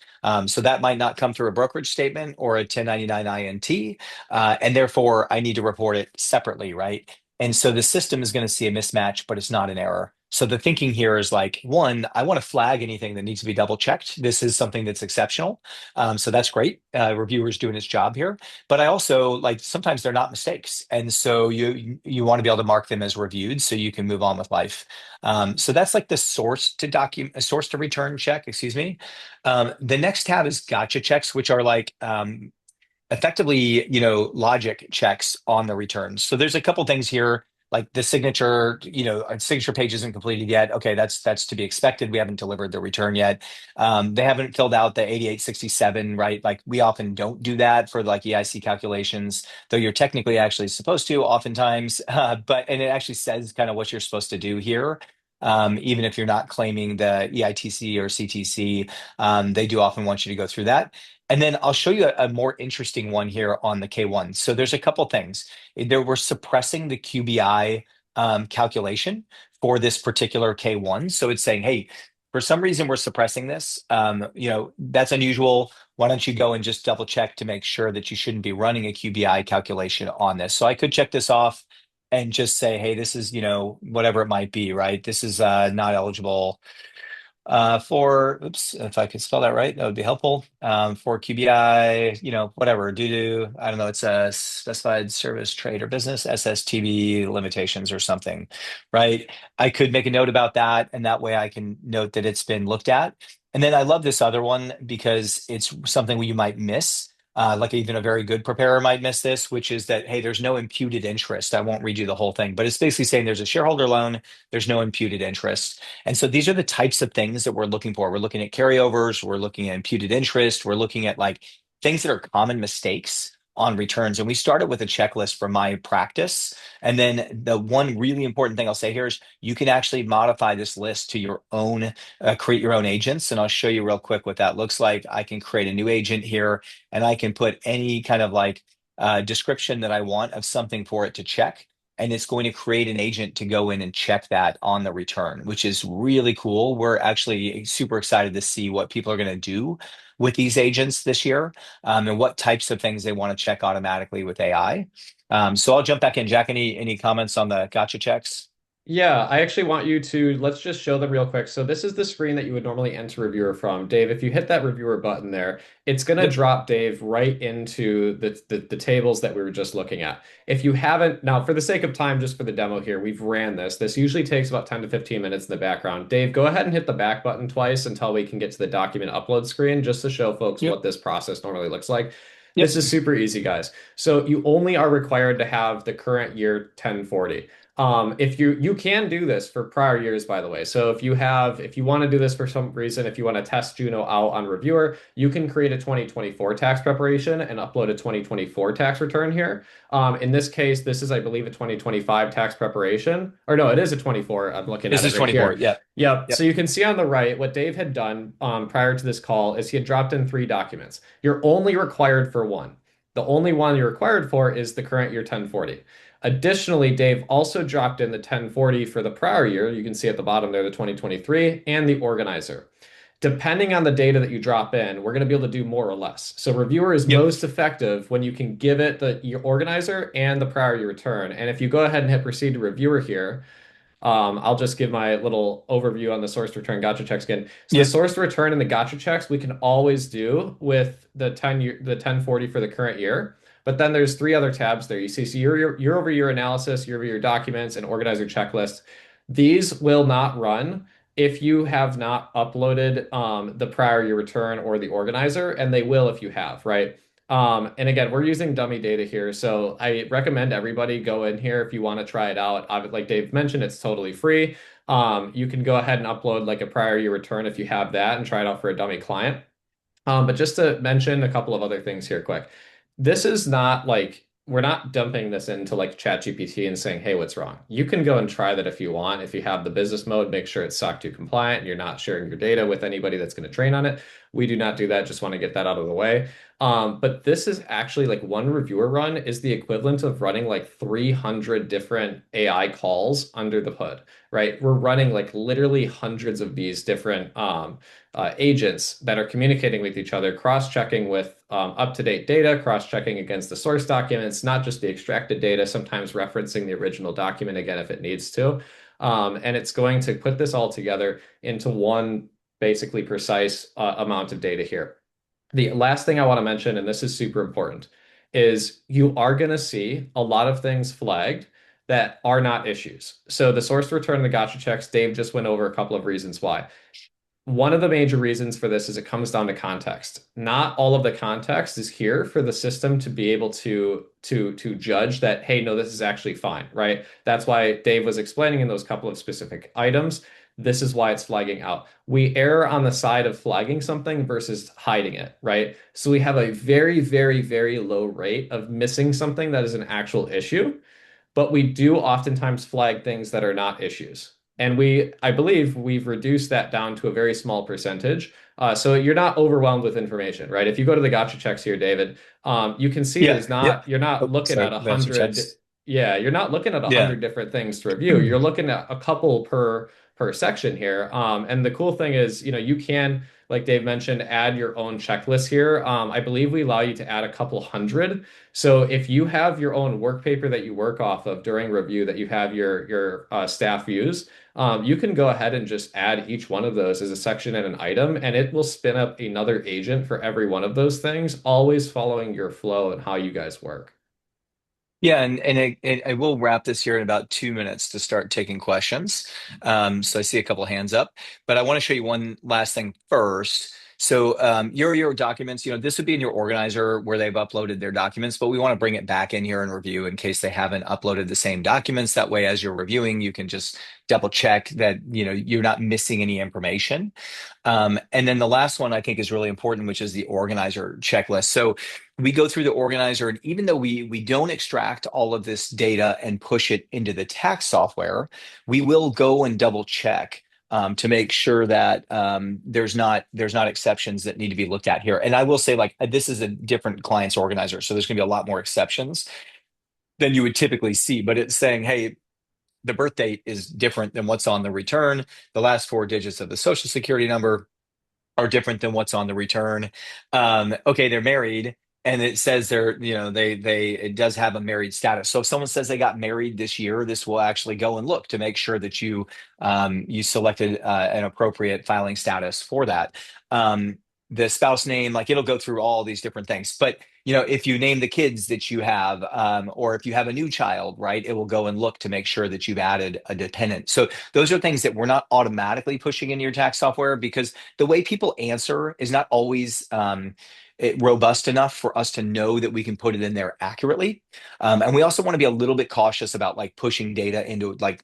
So that might not come through a brokerage statement or a 1099 INT. And therefore, I need to report it separately, right? And so the system is going to see a mismatch, but it's not an error. So the thinking here is like, one, I want to flag anything that needs to be double checked. This is something that's exceptional. So that's great. Reviewer's doing its job here. But I also like sometimes they're not mistakes. And so you want to be able to mark them as reviewed so you can move on with life. So that's like the source to return check, excuse me. The next tab is gotcha checks, which are like effectively, logic checks on the returns. So there's a couple things here, like the signature, a signature page isn't completed yet. Okay, that's to be expected. We haven't delivered the return yet. They haven't filled out the 8867, right? Like we often don't do that for like EIC calculations, though you're technically actually supposed to oftentimes. And it actually says kind of what you're supposed to do here. Even if you're not claiming the EITC or CTC, they do often want you to go through that. And then I'll show you a more interesting one here on the K1. So there's a couple things. There we're suppressing the QBI calculation for this particular K1. So it's saying, hey, for some reason we're suppressing this. That's unusual. Why don't you go and just double check to make sure that you shouldn't be running a QBI calculation on this? So I could check this off and just say, hey, this is, whatever it might be, right? This is not eligible for, oops, if I could spell that right, that would be helpful. For QBI, whatever, due to, I don't know, it's a specified service, trade, or business, SSTB limitations or something, right? I could make a note about that, and that way I can note that it's been looked at. And then I love this other one because it's something you might miss. Like even a very good preparer might miss this, which is that, hey, there's no imputed interest. I won't read you the whole thing, but it's basically saying there's a shareholder loan, there's no imputed interest. And so these are the types of things that we're looking for. We're looking at carryovers, we're looking at imputed interest, we're looking at like things that are common mistakes on returns. And we started with a checklist for my practice. And then the one really important thing I'll say here is you can actually modify this list to your own, create your own agents. And I'll show you real quick what that looks like. I can create a new agent here and I can put any kind of like description that I want of something for it to check. And it's going to create an agent to go in and check that on the return, which is really cool. We're actually super excited to see what people are going to do with these agents this year, and what types of things they want to check automatically with AI. So I'll jump back in. Jack, any comments on the gotcha checks? Yeah, I actually want you to let's just show them real quick. So this is the screen that you would normally enter reviewer from. Dave, if you hit that reviewer button there, it's going to Yep. drop Dave right into the tables that we were just looking at. If you haven't, now for the sake of time, just for the demo here, we've ran this. This usually takes about 10 to 15 minutes in the background. Dave, go ahead and hit the back button twice until we can get to the document upload screen, just to show folks Yep. what this process normally looks like. This Yep. is super easy, guys. So you only are required to have the current year 1040. If you can do this for prior years, by the way. So if you want to do this for some reason, if you want to test Juno out on reviewer, you can create a 2024 tax preparation and upload a 2024 tax return here. In this case, this is, I believe, a 2025 tax preparation. Or no, it is a 24. I'm looking at This it is right 24. here. Yep. Yep. So Yep. you can see on the right what Dave had done prior to this call is he had dropped in three documents. You're only required for one. The only one you're required for is the current year 1040. Additionally, Dave also dropped in the 1040 for the prior year. You can see at the bottom there the 2023 and the organizer. Depending on the data that you drop in, we're going to be able to do more or less. So reviewer is Yep. most effective when you can give it the your organizer and the prior year return. And if you go ahead and hit proceed to reviewer here, I'll just give my little overview on the source return gotcha checks again. So the Yep. source return and the gotcha checks we can always do with the 1040 for the current year. But then there's three other tabs there. You see so year over year analysis, year over year documents, and organizer checklist. These will not run if you have not uploaded the prior year return or the organizer, and they will if you have, right? And again, we're using dummy data here, so I recommend everybody go in here if you want to try it out. Like Dave mentioned, it's totally free. You can go ahead and upload like a prior year return if you have that and try it out for a dummy client. But just to mention a couple of other things here quick. This is not like we're not dumping this into like ChatGPT and saying, hey, what's wrong? You can go and try that if you want. If you have the business mode, make sure it's SOC 2 compliant and you're not sharing your data with anybody that's going to train on it. We do not do that. Just want to get that out of the way. But this is actually like one reviewer run is the equivalent of running like 300 different AI calls under the hood, right? We're running like literally hundreds of these different agents that are communicating with each other, cross-checking with up-to-date data, cross-checking against the source documents, not just the extracted data, sometimes referencing the original document again if it needs to. And it's going to put this all together into one basically precise amount of data here. The last thing I want to mention, and this is super important, is you are going to see a lot of things flagged that are not issues. So the source return, the gotcha checks, Dave just went over a couple of reasons why. One of the major reasons for this is it comes down to context. Not all of the context is here for the system to be able to judge that, hey, no, this is actually fine, right? That's why Dave was explaining in those couple of specific items. This is why it's flagging out. We err on the side of flagging something versus hiding it, right? So we have a very, very, very low rate of missing something that is an actual issue, but we do oftentimes flag things that are not issues. And I believe we've reduced that down to a very small percentage. So you're not overwhelmed with information, right? If you go to the gotcha checks here, David, you can see Yeah. Yep. you're not Oh, looking sorry. at a That's your hundred, checks. yeah, you're not looking at a Yeah. hundred different things to review. You're looking at a couple per section here. And the cool thing is, you can, like Dave mentioned, add your own checklist here. I believe we allow you to add a couple hundred. So if you have your own work paper that you work off of during review that you have your staff use, you can go ahead and just add each one of those as a section and an item, and it will spin up another agent for every one of those things, always following your flow and how you guys work. Yeah, I will wrap this here in about 2 minutes to start taking questions. So I see a couple hands up, but I want to show you one last thing first. So your documents, this would be in your organizer where they've uploaded their documents, but we want to bring it back in here and review in case they haven't uploaded the same documents. That way, as you're reviewing, you can just double check that you're not missing any information. And then the last one I think is really important, which is the organizer checklist. So we go through the organizer, and even though we don't extract all of this data and push it into the tax software, we will go and double check to make sure that there's not exceptions that need to be looked at here. And I will say, like, this is a different client's organizer, so there's going to be a lot more exceptions than you would typically see. But it's saying, hey, the birth date is different than what's on the return. The last four digits of the social security number are different than what's on the return. Okay, they're married, and it says they it does have a married status. So if someone says they got married this year, this will actually go and look to make sure that you selected an appropriate filing status for that. The spouse name, like it'll go through all these different things. But if you name the kids that you have, or if you have a new child, right, it will go and look to make sure that you've added a dependent. So those are things that we're not automatically pushing into your tax software because the way people answer is not always robust enough for us to know that we can put it in there accurately. And we also want to be a little bit cautious about like pushing data into like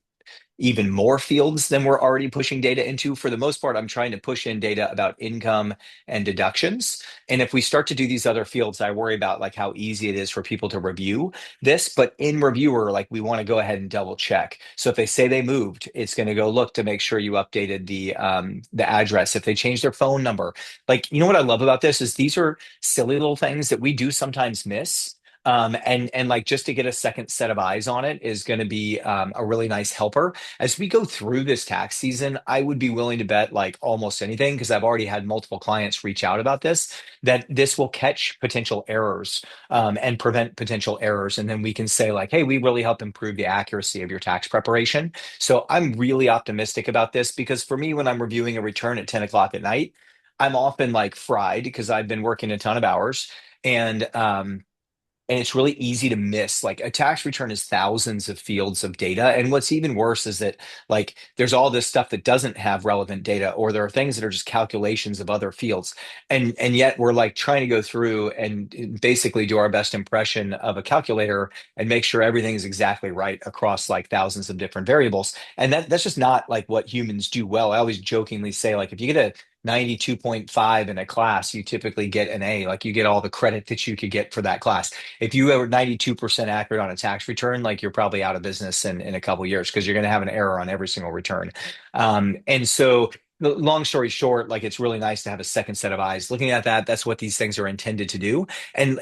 even more fields than we're already pushing data into. For the most part, I'm trying to push in data about income and deductions. And if we start to do these other fields, I worry about like how easy it is for people to review this. But in reviewer, like we want to go ahead and double check. So if they say they moved, it's going to go look to make sure you updated the address. If they change their phone number, like you know what I love about this is these are silly little things that we do sometimes miss. And like just to get a second set of eyes on it is going to be a really nice helper as we go through this tax season. I would be willing to bet like almost anything because I've already had multiple clients reach out about this, that this will catch potential errors and prevent potential errors. And then we can say like, hey, we really help improve the accuracy of your tax preparation. So I'm really optimistic about this because for me, when I'm reviewing a return at 10 o'clock at night, I'm often like fried because I've been working a ton of hours. And it's really easy to miss. Like a tax return is thousands of fields of data. And what's even worse is that like there's all this stuff that doesn't have relevant data, or there are things that are just calculations of other fields. And yet we're like trying to go through and basically do our best impression of a calculator and make sure everything is exactly right across like thousands of different variables. And that's just not like what humans do well. I always jokingly say, like, if you get a 92.5 in a class, you typically get an A. Like you get all the credit that you could get for that class. If you were 92% accurate on a tax return, like you're probably out of business in a couple of years because you're going to have an error on every single return. And so, the long story short, like it's really nice to have a second set of eyes looking at that. That's what these things are intended to do. And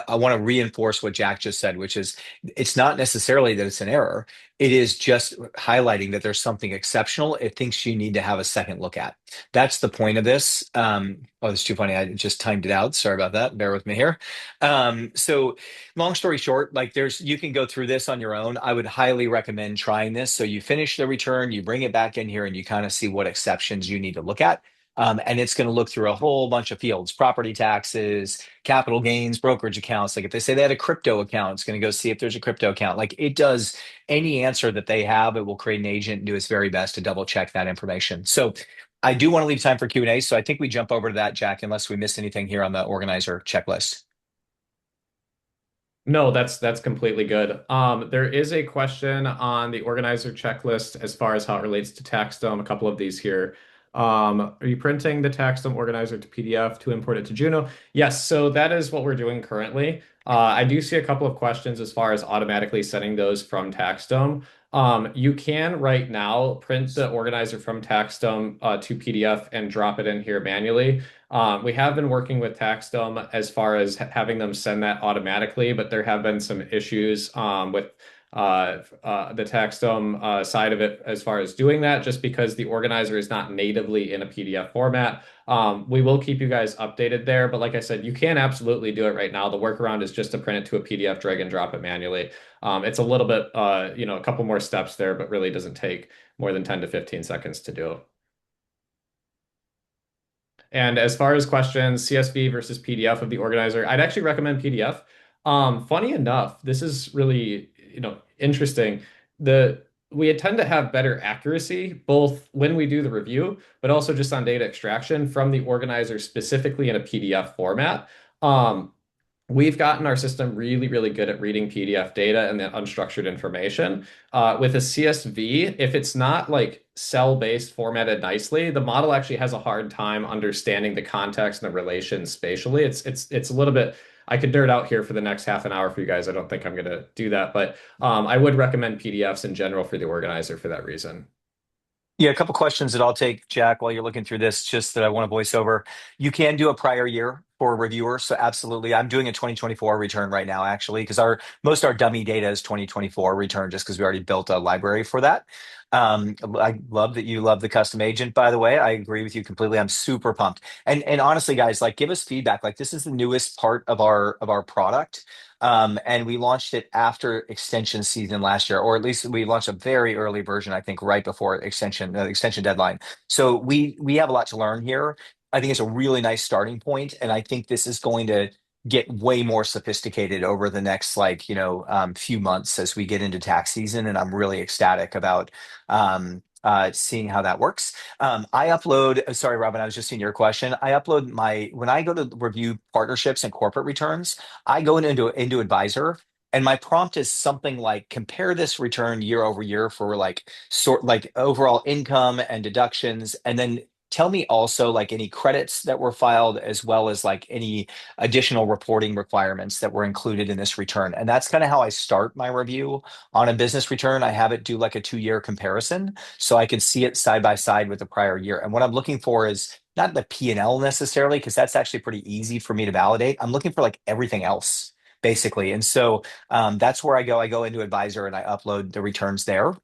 I want to reinforce what Jack just said, which is it's not necessarily that it's an error. It is just highlighting that there's something exceptional. It thinks you need to have a second look at. That's the point of this. Oh, it's too funny. I just timed it out. Sorry about that. Bear with me here. So long story short, like there's you can go through this on your own. I would highly recommend trying this. So you finish the return, you bring it back in here, and you kind of see what exceptions you need to look at. And it's going to look through a whole bunch of fields: property taxes, capital gains, brokerage accounts. Like if they say they had a crypto account, it's going to go see if there's a crypto account. Like it does any answer that they have, it will create an agent and do its very best to double check that information. So I do want to leave time for Q&A. So I think we jump over to that, Jack, unless we miss anything here on the organizer checklist. No, that's completely good. There is a question on the organizer checklist as far as how it relates to TaxDome. A couple of these here. Are you printing the TaxDome organizer to PDF to import it to Juno? Yes, so that is what we're doing currently. I do see a couple of questions as far as automatically sending those from TaxDome. You can right now print the organizer from TaxDome to PDF and drop it in here manually. We have been working with TaxDome as far as having them send that automatically, but there have been some issues with the TaxDome side of it as far as doing that, just because the organizer is not natively in a PDF format. We will keep you guys updated there, but like I said, you can absolutely do it right now. The workaround is just to print it to a PDF, drag and drop it manually. It's a little bit, a couple more steps there, but really doesn't take more than 10 to 15 seconds to do. And as far as questions, CSV versus PDF of the organizer, I'd actually recommend PDF. Funny enough, this is really, interesting. The We tend to have better accuracy both when we do the review, but also just on data extraction from the organizer specifically in a PDF format. Um, We've gotten our system really, really good at reading PDF data and the unstructured information. With a CSV, if it's not like cell-based formatted nicely, the model actually has a hard time understanding the context and the relations spatially. It's a little bit. I could nerd out here for the next half an hour for you guys. I don't think I'm gonna do that, but I would recommend PDFs in general for the organizer for that reason. Yeah, a couple questions that I'll take, Jack, while you're looking through this, just that I want to voice over. You can do a prior year for reviewers, so absolutely. I'm doing a 2024 return right now, actually, because our dummy data is 2024 return, just because we already built a library for that. I love that you love the custom agent, by the way. I agree with you completely. I'm super pumped. And honestly, guys, like give us feedback. Like this is the newest part of our product. And we launched it after extension season last year, or at least we launched a very early version, I think, right before extension deadline. So we have a lot to learn here. I think it's a really nice starting point, and I think this is going to get way more sophisticated over the next few months as we get into tax season. And I'm really ecstatic about seeing how that works. I upload, sorry, Robin, I was just seeing your question. I upload when I go to review partnerships and corporate returns, I go into Advisor. And my prompt is something like compare this return year over year for like overall income and deductions, and then tell me also like any credits that were filed as well as like any additional reporting requirements that were included in this return. And that's kind of how I start my review on a business return. I have it do like a 2 year comparison so I can see it side by side with the prior year. And what I'm looking for is not the P&L necessarily, because that's actually pretty easy for me to validate. I'm looking for like everything else, basically. And so that's where I go. I go into Advisor and I upload the returns there.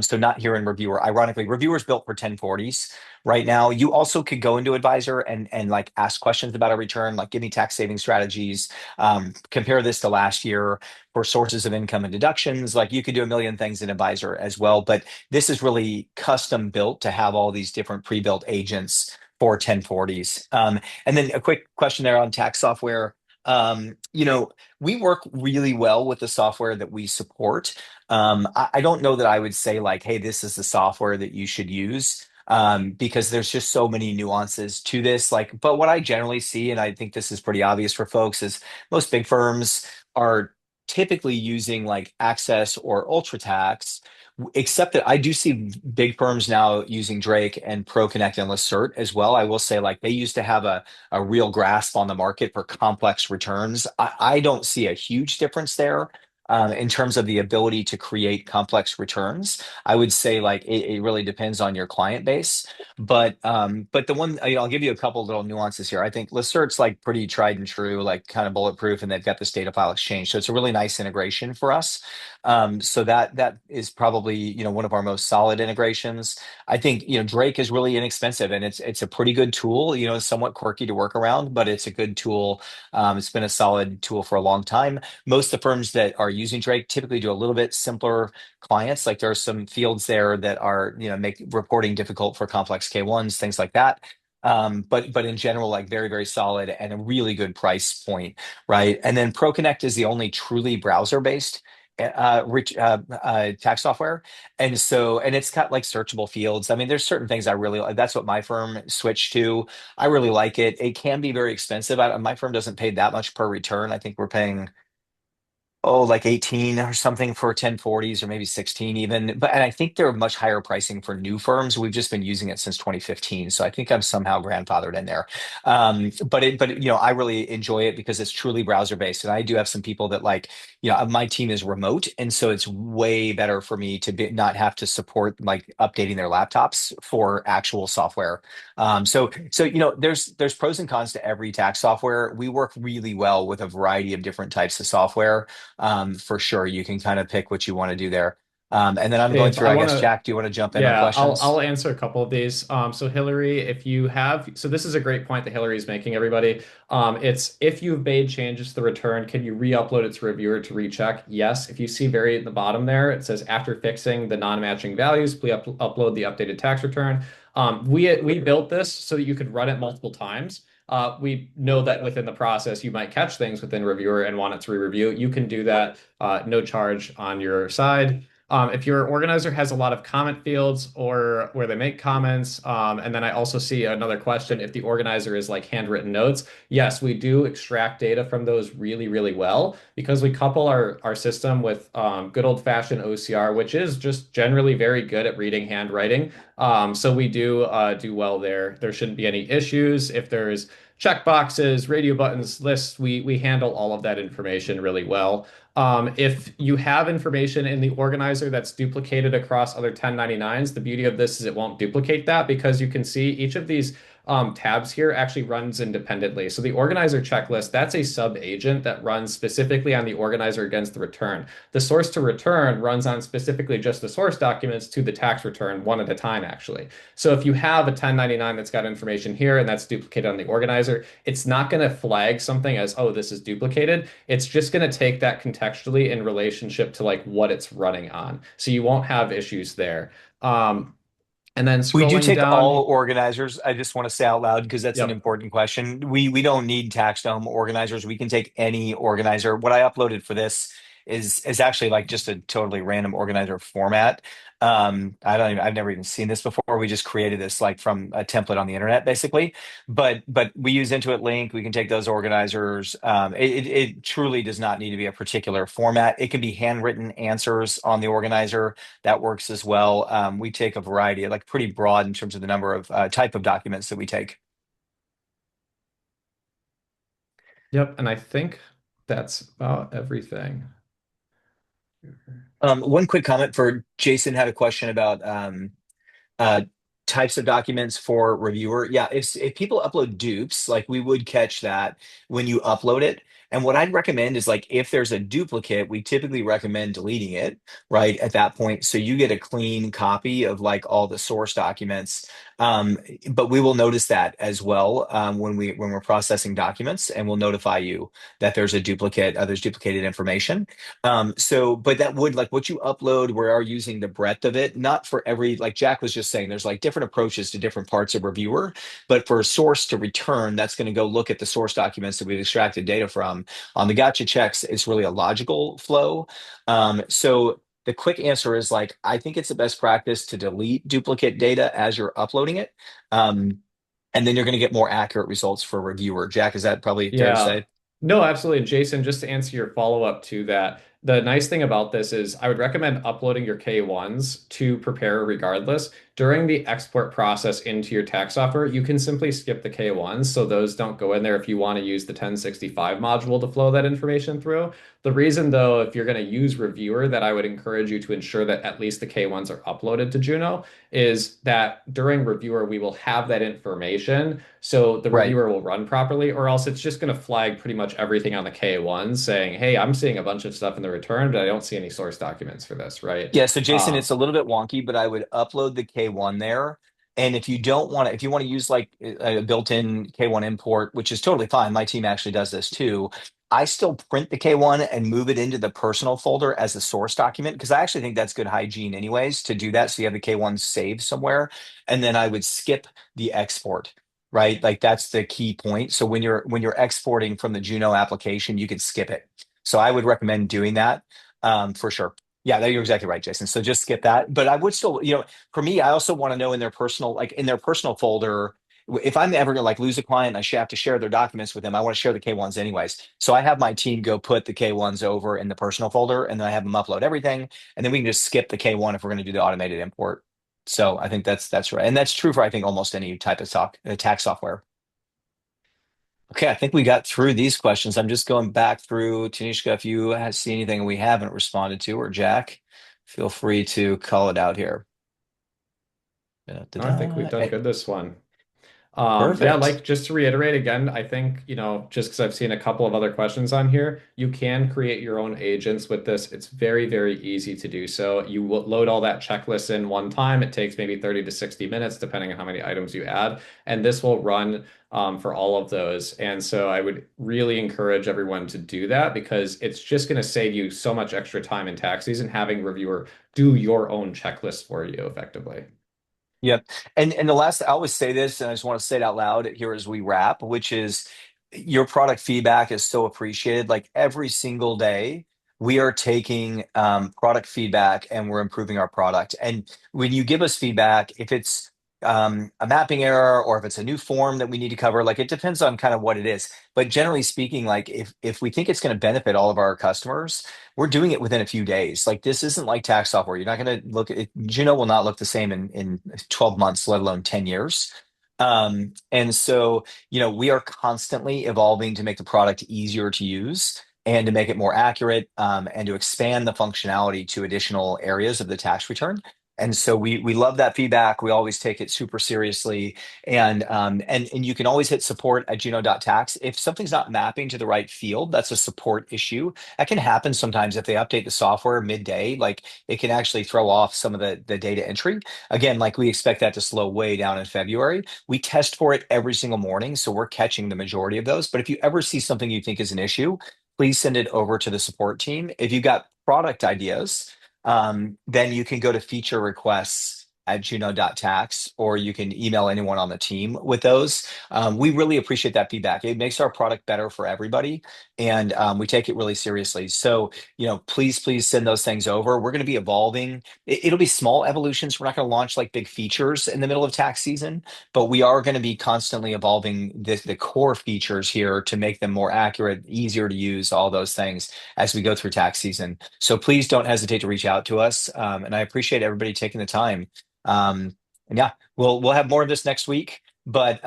So not here in Reviewer. Ironically, Reviewer's built for 1040s right now. You also could go into Advisor and like ask questions about a return, like give me tax saving strategies, compare this to last year for sources of income and deductions. Like you could do a million things in Advisor as well, but this is really custom built to have all these different pre-built agents for 1040s. And then a quick question there on tax software. We work really well with the software that we support. I don't know that I would say like, hey, this is the software that you should use, because there's just so many nuances to this. Like, but what I generally see, and I think this is pretty obvious for folks, is most big firms are typically using like Access or UltraTax, except that I do see big firms now using Drake and ProConnect and Lacert as well. I will say like they used to have a real grasp on the market for complex returns. I don't see a huge difference there in terms of the ability to create complex returns. I would say like it really depends on your client base. But the one, I'll give you a couple little nuances here. I think Lacert's like pretty tried and true, like kind of bulletproof, and they've got this data file exchange. So it's a really nice integration for us. So that is probably, one of our most solid integrations. I think, Drake is really inexpensive and it's a pretty good tool, somewhat quirky to work around, but it's a good tool. It's been a solid tool for a long time. Most of the firms that are using Drake typically do a little bit simpler clients. Like there are some fields there that are, make reporting difficult for complex K1s, things like that. But in general, like very, very solid and a really good price point, right? And then ProConnect is the only truly browser-based tax software. And it's got like searchable fields. I mean, there's certain things I really like. That's what my firm switched to. I really like it. It can be very expensive. My firm doesn't pay that much per return. I think we're paying like 18 or something for 1040s or maybe 16 even. And I think they're much higher pricing for new firms. We've just been using it since 2015. So I think I'm somehow grandfathered in there. But I really enjoy it because it's truly browser based. And I do have some people that like, my team is remote. And so it's way better for me to not have to support like updating their laptops for actual software. There's pros and cons to every tax software. We work really well with a variety of different types of software. For sure, you can kind of pick what you want to do there. And then I'm going Dave, through, I I want guess, to, Jack, do you want to jump in on yeah, I'll questions? answer a couple of these. So Hillary, if you have, so this is a great point that Hillary is making, everybody. It's if you've made changes to the return, can you re-upload it to reviewer to recheck? Yes. If you see very at the bottom there, it says after fixing the non-matching values, please upload the updated tax return. We built this so that you could run it multiple times. We know that within the process, you might catch things within reviewer and want it to re-review. You can do that, no charge on your side. If your organizer has a lot of comment fields or where they make comments, and then I also see another question, if the organizer is like handwritten notes, yes, we do extract data from those really, really well because we couple our system with good old-fashioned OCR, which is just generally very good at reading handwriting. So we do well there. There shouldn't be any issues. If there's checkboxes, radio buttons, lists, we handle all of that information really well. If you have information in the organizer that's duplicated across other 1099s, the beauty of this is it won't duplicate that because you can see each of these tabs here actually runs independently. So the organizer checklist, that's a sub agent that runs specifically on the organizer against the return. The source to return runs on specifically just the source documents to the tax return one at a time, actually. So if you have a 1099 that's got information here and that's duplicated on the organizer, it's not going to flag something as, oh, this is duplicated. It's just going to take that contextually in relationship to like what it's running on. So you won't have issues there. And then We do scrolling take down, all organizers. I just want to say out loud because that's an yep. important question. We don't need tax home organizers. We can take any organizer. What I uploaded for this is actually like just a totally random organizer format. I've never even seen this before. We just created this like from a template on the internet, basically. But we use Intuit Link. We can take those organizers. It truly does not need to be a particular format. It can be handwritten answers on the organizer. That works as well. We take a variety, like pretty broad in terms of the number of type of documents that we take. Yep, and I think that's about everything. One quick comment for Jason had a question about uh, types of documents for reviewer. Yeah, if people upload dupes, like we would catch that when you upload it. And what I'd recommend is like if there's a duplicate, we typically recommend deleting it right at that point, so you get a clean copy of like all the source documents. Um, but we will notice that as well when we're processing documents, and we'll notify you that there's a duplicate, there's duplicated information. But that would like what you upload, we are using the breadth of it, not for every, like Jack was just saying, there's like different approaches to different parts of reviewer. But for a source to return, that's going to go look at the source documents that we've extracted data from. On the gotcha checks, it's really a logical flow. So the quick answer is like, I think it's the best practice to delete duplicate data as you're uploading it. Um, and then you're going to get more accurate results for a reviewer. Jack, is that probably fair to Yeah. say? No, absolutely. And Jason, just to answer your follow-up to that, the nice thing about this is I would recommend uploading your K1s to prepare regardless. During the export process into your tax software, you can simply skip the K1s, so those don't go in there if you want to use the 1065 module to flow that information through. The reason, though, if you're going to use Reviewer, that I would encourage you to ensure that at least the K1s are uploaded to Juno is that during Reviewer, we will have that information so the Right. reviewer will run properly, or else it's just going to flag pretty much everything on the K1 saying, hey, I'm seeing a bunch of stuff in the return, but I don't see any source documents for this, right? Yeah, so Jason, Um, it's a little bit wonky, but I would upload the K1 there. And if you don't want to, if you want to use like a built-in K1 import, which is totally fine, my team actually does this too. I still print the K1 and move it into the personal folder as a source document because I actually think that's good hygiene anyways to do that. So you have the K1 saved somewhere. And then I would skip the export, right? Like that's the key point. So when you're exporting from the Juno application, you could skip it. So I would recommend doing that for sure. Yeah, you're exactly right, Jason. So just skip that. But I would still, for me, I also want to know in their personal, like in their personal folder, if I'm ever gonna like lose a client, have to share their documents with them. I want to share the K1s anyways. So I have my team go put the K1s over in the personal folder, and then I have them upload everything, and then we can just skip the K1 if we're going to do the automated import. So I think that's right, and that's true for I think almost any type of tax software. Okay, I think we got through these questions. I'm just going back through. Tanishka, if you see anything we haven't responded to, or Jack, feel free to call it out here. no, I think we've Da-da-da. done good this one. Yeah, Perfect. like just to reiterate again, I think, just because I've seen a couple of other questions on here, you can create your own agents with this. It's very, very easy to do so. You will load all that checklist in one time. It takes maybe 30 to 60 minutes, depending on how many items you add. And this will run for all of those. And so I would really encourage everyone to do that because it's just going to save you so much extra time in tax season having reviewer do your own checklist for you effectively. Yep. And the last, I always say this, and I just want to say it out loud here as we wrap, which is your product feedback is so appreciated. Like every single day, we are taking product feedback and we're improving our product. And when you give us feedback, if it's a mapping error or if it's a new form that we need to cover, like it depends on kind of what it is. But generally speaking, like if we think it's going to benefit all of our customers, we're doing it within a few days. Like this isn't like tax software. You're not going to look at it. Juno will not look the same in 12 months, let alone 10 years. And so, we are constantly evolving to make the product easier to use and to make it more accurate, and to expand the functionality to additional areas of the tax return. And so we love that feedback. We always take it super seriously. And you can always hit support at juno.tax. If something's not mapping to the right field, that's a support issue. That can happen sometimes if they update the software midday, like it can actually throw off some of the data entry. Again, like we expect that to slow way down in February. We test for it every single morning, so we're catching the majority of those. But if you ever see something you think is an issue, please send it over to the support team. If you've got product ideas, then you can go to feature requests at juno.tax, or you can email anyone on the team with those. We really appreciate that feedback. It makes our product better for everybody. and we take it really seriously. So, please send those things over. We're going to be evolving. It'll be small evolutions. We're not going to launch like big features in the middle of tax season, but we are going to be constantly evolving the core features here to make them more accurate, easier to use, all those things as we go through tax season. So please don't hesitate to reach out to us. And I appreciate everybody taking the time. And yeah, we'll have more of this next week. But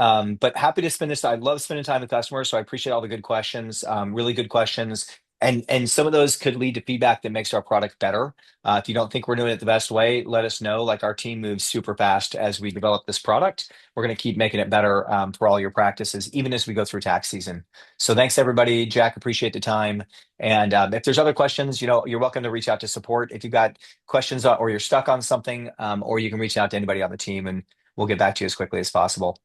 happy to spend this. I love spending time with customers, so I appreciate all the good questions, really good questions. And some of those could lead to feedback that makes our product better. If you don't think we're doing it the best way, let us know. Like our team moves super fast as we develop this product. We're going to keep making it better for all your practices, even as we go through tax season. So thanks everybody. Jack, appreciate the time. And if there's other questions, you're welcome to reach out to support. If you've got questions or you're stuck on something, or you can reach out to anybody on the team and we'll get back to you as quickly as possible.